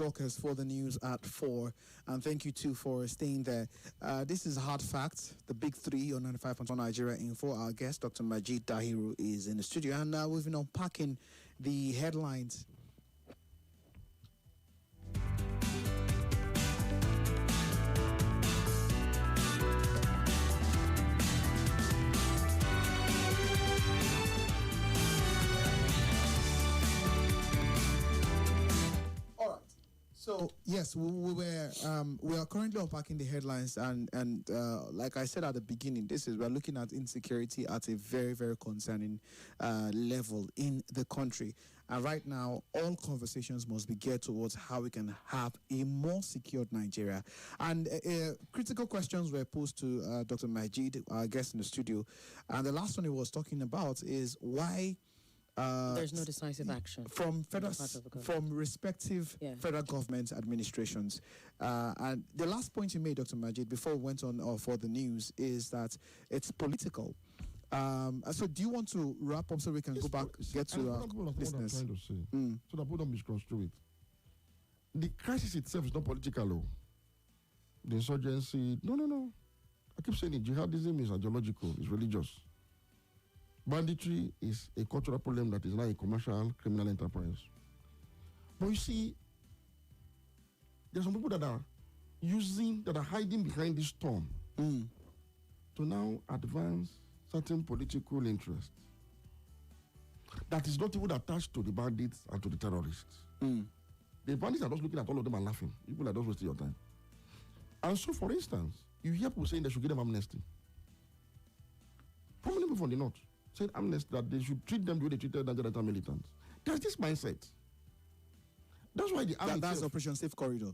Dorcas for the news at 4. And thank you too for staying there. This is Hard Facts, the big three on 95.1 Nigeria Info. Our guest, Dr. Majeed Dahiru, is in the studio. And we've been unpacking the headlines. So yes, we are currently unpacking the headlines, and like I said at the beginning, we're looking at insecurity at a very, very concerning level in the country. And right now, all conversations must be geared towards how we can have a more secured Nigeria. And critical questions were posed to Dr. Majeed, our guest in the studio, and the last one he was talking about is why. There's no decisive action from respective federal government administrations. And the last point you made, Dr. Majeed, before we went on for the news, is that it's political. So do you want to wrap up so we can go back, get to our listeners? What I'm trying to say, so that people don't misconstrue it. The crisis itself is not political. The insurgency, no. I keep saying it, jihadism is ideological, it's religious. Banditry is a cultural problem that is now a commercial criminal enterprise. But you see, there are some people that are hiding behind this storm to now advance certain political interests that is not even attached to the bandits and to the terrorists. The bandits are just looking at all of them and laughing. People are just wasting your time. And so, for instance, you hear people saying they should give them amnesty. Prominent people from the north said amnesty, that they should treat them the way they treated Niger Delta militants. There's this mindset. That's why the army. That's Operation Safe Corridor.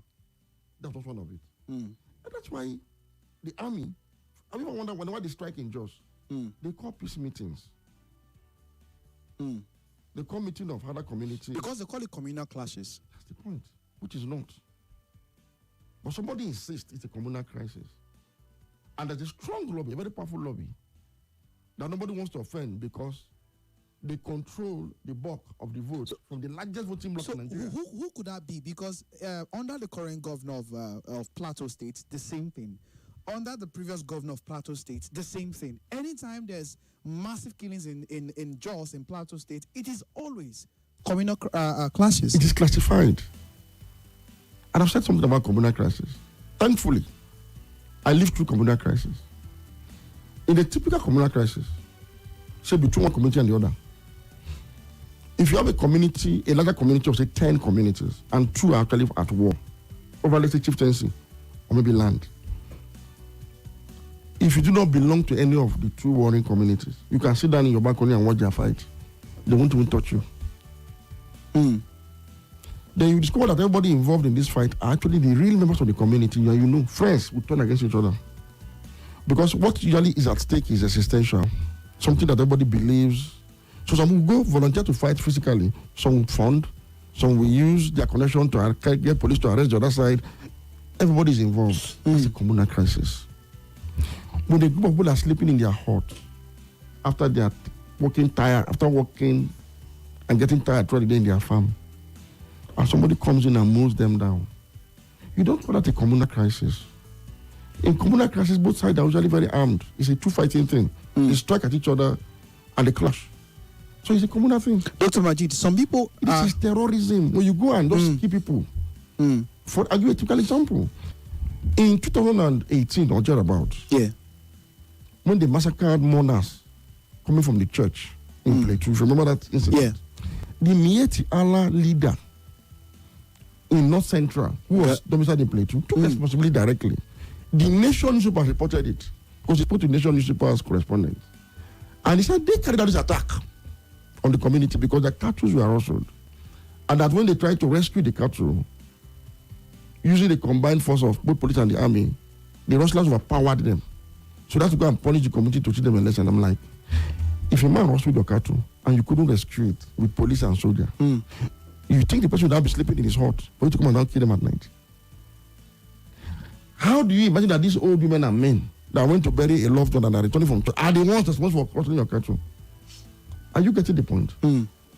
That was one of it. And that's why the army. I even wonder whenever they strike in Jos, they call peace meetings. They They call meeting of other communities. Because they call it communal clashes. That's the point, which is not. But somebody insists it's a communal crisis. And there's a strong lobby, a very powerful lobby, that nobody wants to offend because they control the bulk of the votes from the largest voting bloc in Nigeria. Who could that be? Because under the current governor of Plateau State, the same thing. Under the previous governor of Plateau State, the same thing. Anytime there's massive killings in Jos, in Plateau State, it is always communal clashes. It is classified. And I've said something about communal crisis. Thankfully, I lived through communal crisis. In a typical communal crisis, say between one community and the other, if you have a community, a larger community of say 10 communities, and 2 are actually at war over, let's say, chieftaincy or maybe land, if you do not belong to any of the 2 warring communities, you can sit down in your balcony and watch their fight. They won't even touch you. Then you discover that everybody involved in this fight are actually the real members of the community. And you know, friends will turn against each other. Because what usually is at stake is existential, something that everybody believes. So some will go volunteer to fight physically, some will fund, some will use their connection to get police to arrest the other side. Everybody is involved. It's a communal crisis. When a group of people are sleeping in their hut after they are working tired, after working and getting tired throughout the day in their farm, and somebody comes in and mows them down, you don't call that a communal crisis. In communal crisis, both sides are usually very armed. It's a two-fighting thing. They strike at each other and they clash. So it's a communal thing. Dr. Majeed, some people... This is terrorism. When you go and just kill people. I'll give you a typical example. In 2018 or thereabouts, when they massacred mourners coming from the church in Plateau, if you remember that incident? The Mieti Allah leader in North Central, who was domiciled in Plateau, took responsibility directly. The Nation newspaper reported it because he put the Nation newspaper as correspondent. And he said they carried out this attack on the community because the cattle were rustled. And that when they tried to rescue the cattle, using the combined force of both police and the army, the rustlers overpowered them. So that's to go and punish the community to teach them a lesson. I'm like, if a man rustled your cattle and you couldn't rescue it with police and soldier, you think the person would now be sleeping in his hut for you to come and now kill them at night? How do you imagine that these old women and men that went to bury a loved one and are returning from church are the ones responsible for rustling your cattle? Are you getting the point?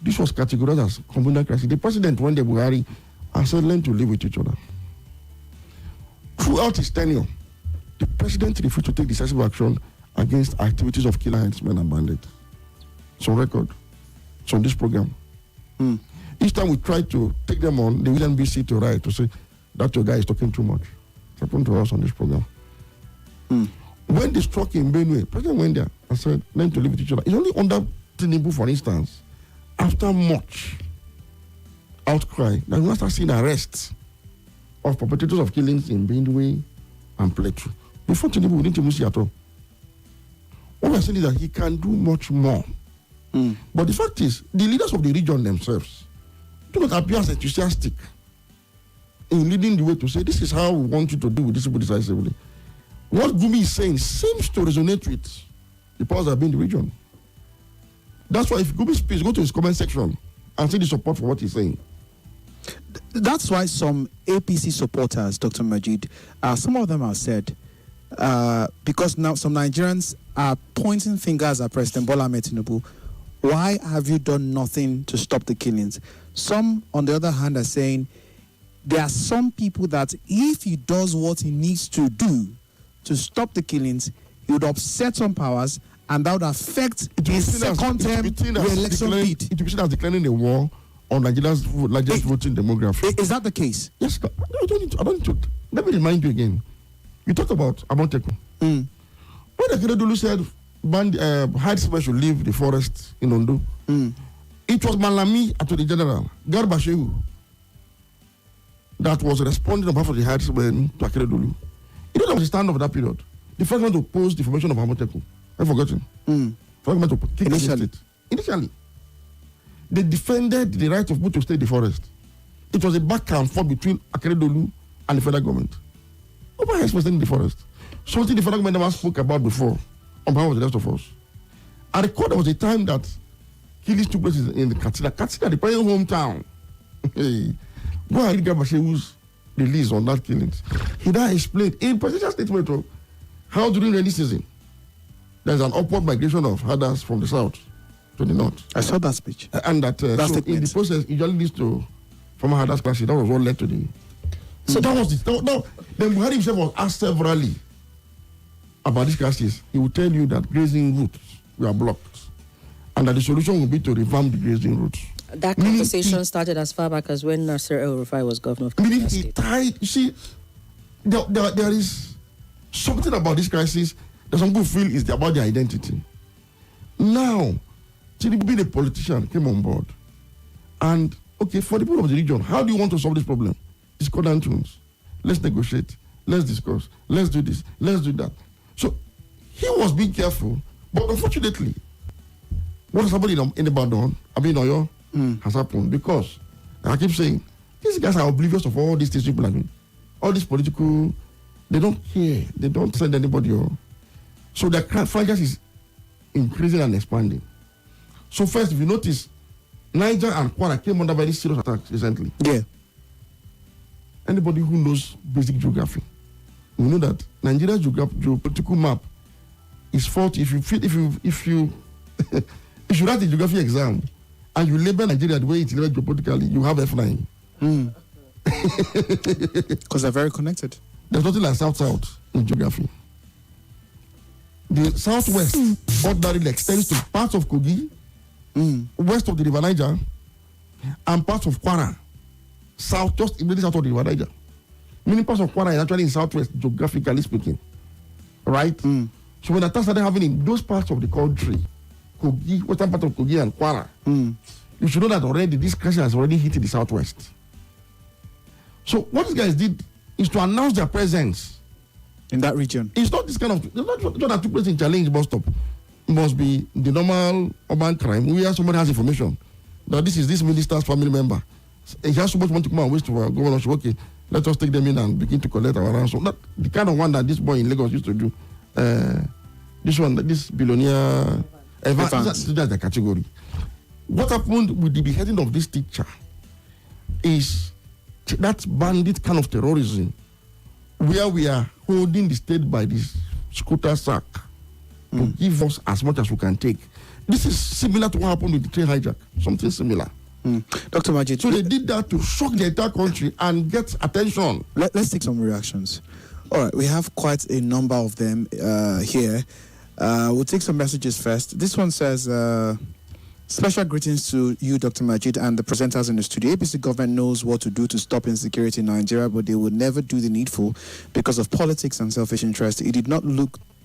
This was categorized as communal crisis. The president, when they Buhari, has said, learn to live with each other. Throughout his tenure, the president refused to take decisive action against activities of killer headsmen and bandits. It's on record. It's on this program. Each time we try to take them on, the NBC to write to say, that your guy is talking too much. It happened to us on this program. When they struck in Benue, the president went there and said, learn to live with each other. It's only under Tinubu, for instance, after much outcry, that we start seeing arrests of perpetrators of killings in Benue and Plateau. Before Tinubu, we didn't even see at all. What we're saying is that he can do much more. But the fact is, the leaders of the region themselves do not appear as enthusiastic in leading the way to say, this is how we want you to deal with this people decisively. What Gumi is saying seems to resonate with the powers that be in the region. That's why if Gumi speaks, go to his comment section and see the support for what he's saying. That's why some APC supporters, Dr. Majeed, some of them have said, because now some Nigerians are pointing fingers at President Bola Ahmed Tinubu, why have you done nothing to stop the killings? Some, on the other hand, are saying there are some people that if he does what he needs to do to stop the killings, he would upset some powers and that would affect his second term re-election bid. It will be seen as declaring a war on Nigeria's largest voting demography. Is that the case? Yes. I don't need to. Let me remind you again. You talked about Amotekun. When Akeredolu said herdsmen should leave the forest in Ondo, it was Malami, Attorney General, Garba Shehu, that was responding on behalf of the herdsmen to Akeredolu. It was the stand of that period. The first one to oppose the formation of Amotekun. I've forgotten. First one to kick against it. Initially. They defended the right of people to stay in the forest. It was a back and forth between Akeredolu and the federal government. Nobody else was in the forest. Something the federal government never spoke about before on behalf of the rest of us. I recall there was a time that killings took place in the Katsina. Katsina, the president's hometown. Hey, go and read Gabashewu's release on that killings. He now explained in presidential statement of how during rainy season there's an upward migration of herders from the south to the north. I saw that speech. And that so in the process, it usually leads to former herders clashes. That was what led to the. So that was the. No, then Buhari himself was asked severally about these clashes. He will tell you that grazing routes were blocked, and that the solution will be to revamp the grazing routes. That conversation started as far back as when Nasser El-Rufai was governor of Kaduna Meaning he State. tied. You see, there is something about this crisis that some people feel is about their identity. Now, Tinubu being a politician came on board, and okay, for the people of the region, how do you want to solve this problem? Discordant tunes. Let's negotiate. Let's discuss. Let's do this. Let's do that. So he was being careful, but unfortunately, what has happened in Ibadan, Oyo, has happened because I keep saying these guys are oblivious of all these things people are doing. All these political, they don't care. They don't send anybody. So their franchise is increasing and expanding. So first, if you notice, Niger and Kwara came under very serious attacks recently. Yeah. Anybody who knows basic geography will know that Nigeria's geopolitical map is faulty. If you if you write a geography exam and you label Nigeria the way it's labeled geopolitically, you have F9. Because they're very connected. There's nothing like South-South in geography. The Southwest ordinarily extends to parts of Kogi, west of the River Niger, and parts of Kwara. South, just immediately south of the River Niger. Many parts of Kwara is actually in Southwest, geographically speaking. Right? So when attacks started happening in those parts of the country, Kogi, western part of Kogi and Kwara, you should know that already this crisis has already hit the Southwest. So what these guys did is to announce their presence in that region. It's not this kind of, it's not what that took place in Challenge bus stop. It must be the normal urban crime where somebody has information that this is this minister's family member. He has so much money to come and waste for governorship. Okay, let us take them in and begin to collect our ransom. Not the kind of one that this boy in Lagos used to do. This billionaire, that's the category. What happened with the beheading of this teacher is that bandit kind of terrorism where we are holding the state by this scooter sack to give us as much as we can take. This is similar to what happened with the train hijack, something similar. Dr. Majeed. So they did that to shock the entire country and get attention. Let's take some reactions. All right, we have quite a number of them here. We'll take some messages first. This one says, special greetings to you, Dr. Majeed, and the presenters in the studio. ABC government knows what to do to stop insecurity in Nigeria, but they would never do the needful because of politics and selfish interest. It did not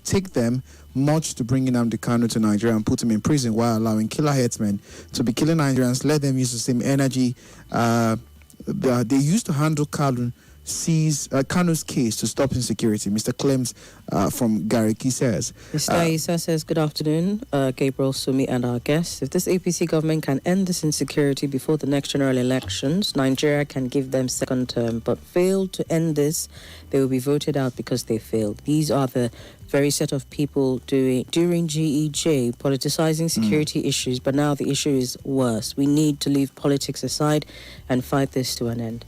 take them much to bring in Nnamdi Kanu to Nigeria and put him in prison while allowing killer headsmen to be killing Nigerians. Let them use the same energy they used to handle Kanu's case to stop insecurity. Mr. Clems from Gariki says. Mr. Isa says, good afternoon, Gabriel, Somi, and our guests. If this APC government can end this insecurity before the next general elections, Nigeria can give them second term, but fail to end this, they will be voted out because they failed. These are the very set of people during GEJ politicizing security issues, but now the issue is worse. We need to leave politics aside and fight this to an end.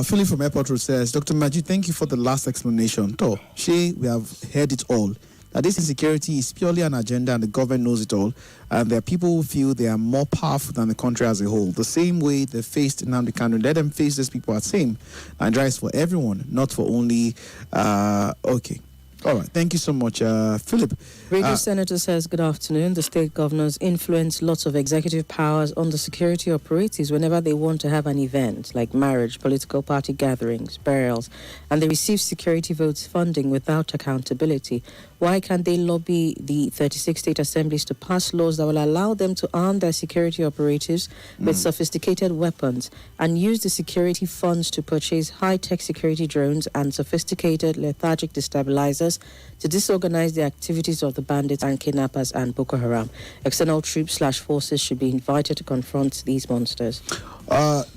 Philip from Airport Road says, Dr. Majeed, thank you for the last explanation. We have heard it all. That this insecurity is purely an agenda and the government knows it all. And there are people who feel they are more powerful than the country as a whole. The same way they faced Nnamdi Kanu, let them face these people at same. Nigeria is for everyone, not for only... okay. All right. Thank you so much, Philip. Radio Senator says, good afternoon. The state governors influence lots of executive powers on the security operatives whenever they want to have an event, like marriage, political party gatherings, burials, and they receive security votes funding without accountability. Why can't they lobby the 36 state assemblies to pass laws that will allow them to arm their security operatives with sophisticated weapons and use the security funds to purchase high-tech security drones and sophisticated lethargic destabilizers to disorganize the activities of the bandits and kidnappers and Boko Haram? External troops/forces should be invited to confront these monsters.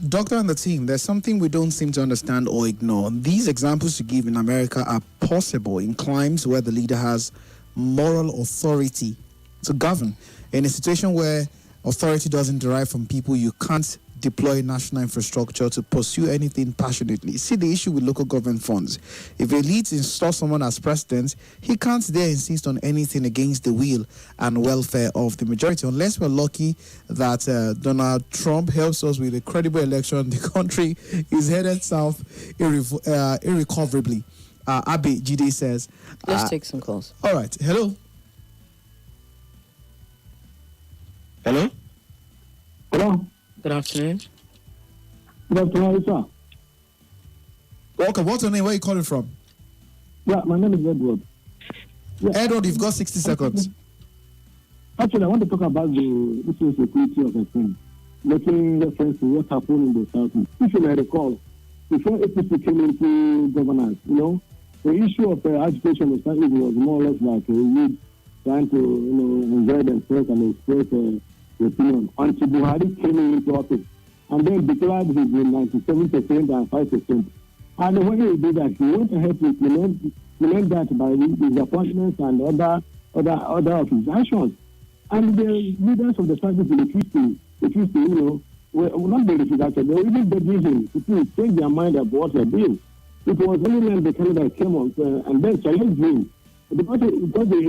Doctor and the team, there's something we don't seem to understand or ignore. These examples you give in America are possible in climes where the leader has moral authority to govern. In a situation where authority doesn't derive from people, you can't deploy national infrastructure to pursue anything passionately. See the issue with local government funds. If elite install someone as president, he can't there insist on anything against the will and welfare of the majority. Unless we're lucky that Donald Trump helps us with a credible election, the country is headed south irrecoverably. Abe Jide says. Let's take some calls. All right. Hello. Hello. Hello. Good afternoon. Good afternoon, sir. Welcome. What's your name? Where are you calling from? Yeah, my name is Edward. Yeah. Edward, you've got 60 seconds. Actually, I want to talk about the issue security of a thing, making reference to what happened in the South. If you may recall, before APC came into governance, the issue of agitation in the South was more or less like a youth trying to, enjoy themselves and express the opinion. Until Buhari came into office and then declared his 97% and 5%. And when he did that, he went ahead to implement that by his appointments and other of his actions. And the leaders of the party refused to, well, not the refused actually, they were even begging him to change their mind about what they're doing. It was only when the candidate came on and then challenged him. Because the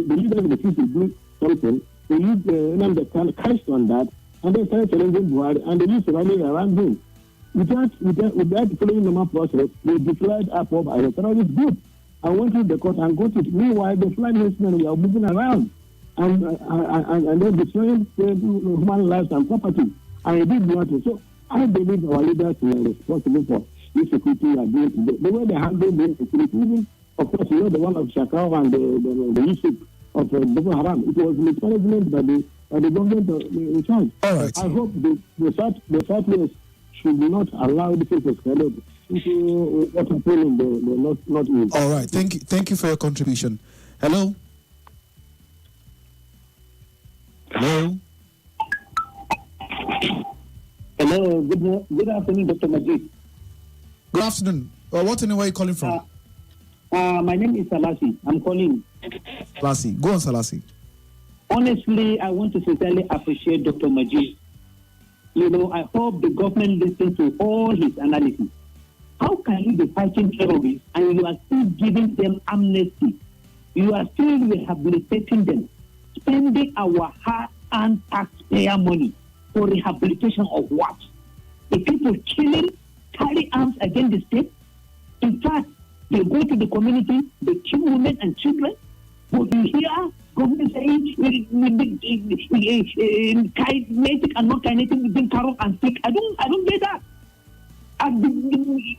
leaders refused to do something, they used the kind of cashed on that, and they started challenging Buhari, and they used to rally around him. Without following the normal process, they declared IPOB as a terrorist group and went to the court and got it. Meanwhile, the flying horsemen were moving around and then destroying human lives and property. And he did nothing. So I believe our leaders were responsible for this security against the way they handle the security. Even, of course, the one of Shakao and the issue of Boko Haram. It was mismanagement by the government in charge. All right. I hope the Southwest should not allow this to escalate into what happened in the Northeast. All right. Thank you for your contribution. Hello. Hello. Hello. Good afternoon, Dr. Majeed. Good afternoon. What's the name? Where are you calling from? My name is Salasi. I'm calling. Salasi. Go on, Salasi. Honestly, I want to sincerely appreciate Dr. Majeed. I hope the government listens to all his analysis. How can you be fighting terrorists and you are still giving them amnesty? You are still rehabilitating them, spending our hard-earned taxpayer money for rehabilitation of what? The people killing, carry arms against the state? In fact, they go to the community, they kill women and children. But you hear government saying kinetic and not kinetic between carrot and stick. I don't get that.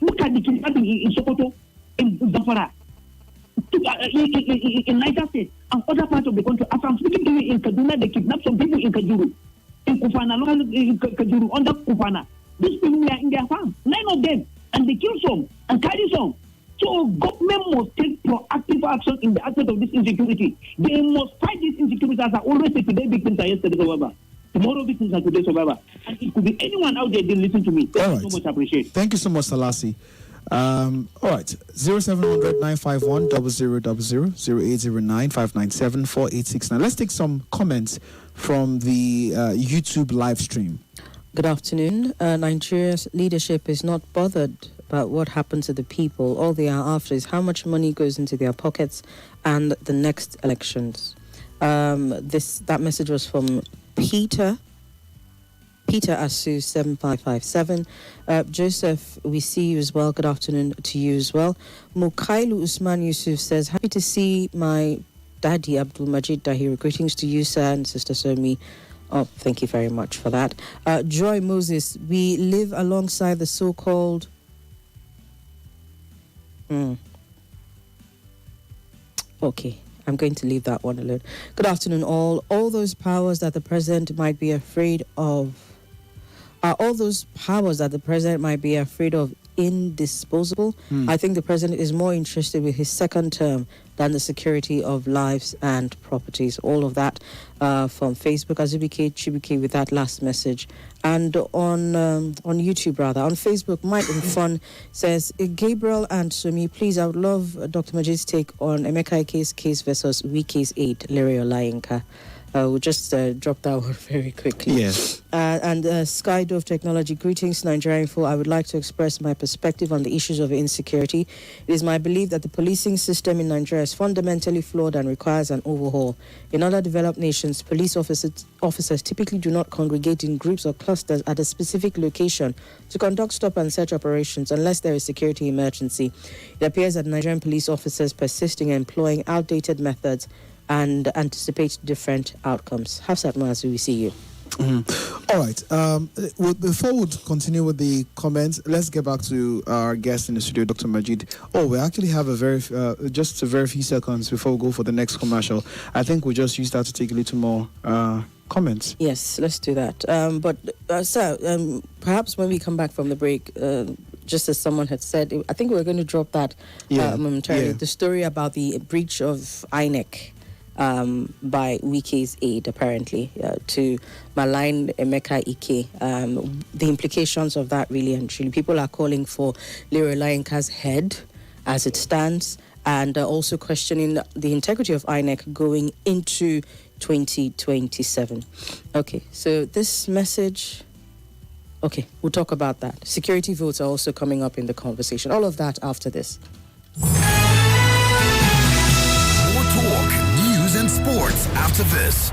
Look at the kidnapping in Sokoto, in Zamfara, in Niger State, and other parts of the country. As I'm speaking to you in Kaduna, they kidnapped some people in Kajuru, in Kajuru, under Kufana. These people were in their farm, 9 of them, and they kill some and carry some. So government must take proactive action in the aspect of this insecurity. They must fight this insecurity. As I always say, today victims are yesterday survivor. Tomorrow victims are today survivor. And it could be anyone out there that listen to me. Thank you so much. I appreciate. Thank you so much, Salasi. All right. 0700 951 0000 0809 597 4869. Let's take some comments from the YouTube live stream. Good afternoon. Nigeria's leadership is not bothered about what happens to the people. All they are after is how much money goes into their pockets and the next elections. That message was from Peter Asu 7557. Joseph, we see you as well. Good afternoon to you as well. Mukailu Usman Yusuf says, happy to see my daddy Abdul Majeed Dahiru. Greetings to you, sir, and Sister Somi. Oh, thank you very much for that. Joy Moses, we live alongside the so-called Okay, I'm going to leave that one alone. Good afternoon, all. All those powers that the president might be afraid of indisposable? I think the president is more interested with his second term than the security of lives and properties. All of that from Facebook, Azubike Chibuke with that last message. And on YouTube, rather. On Facebook, Mike and Fun says, Gabriel and Somi, please, I would love Dr. Majeed's take on Emeka Ike's case versus Wike's aide, Larry Olayinka. We'll just drop that one very quickly. Yes. And Skydove Technology, greetings, Nigeria Info. I would like to express my perspective on the issues of insecurity. It is my belief that the policing system in Nigeria is fundamentally flawed and requires an overhaul. In other developed nations, police officers typically do not congregate in groups or clusters at a specific location to conduct stop and search operations unless there is security emergency. It appears that Nigerian police officers persist in employing outdated methods and anticipate different outcomes. Hafsat Mazu, we see you. All right. Before we continue with the comments, let's get back to our guest in the studio, Dr. Majeed. We actually have just a very few seconds before we go for the next commercial. I think we'll just use that to take a little more comments. Yes, let's do that. Sir, perhaps when we come back from the break, just as someone had said, I think we're going to drop that momentarily. Yeah. The story about the breach of INEC by Wike's aide, apparently, to malign Emeka Ike. The implications of that, really and truly. People are calling for Leroy Olayinka's head as it stands, and also questioning the integrity of INEC going into 2027. Okay, so this message... Okay, we'll talk about that. Security votes are also coming up in the conversation. All of that after this. More talk, news and sports after this.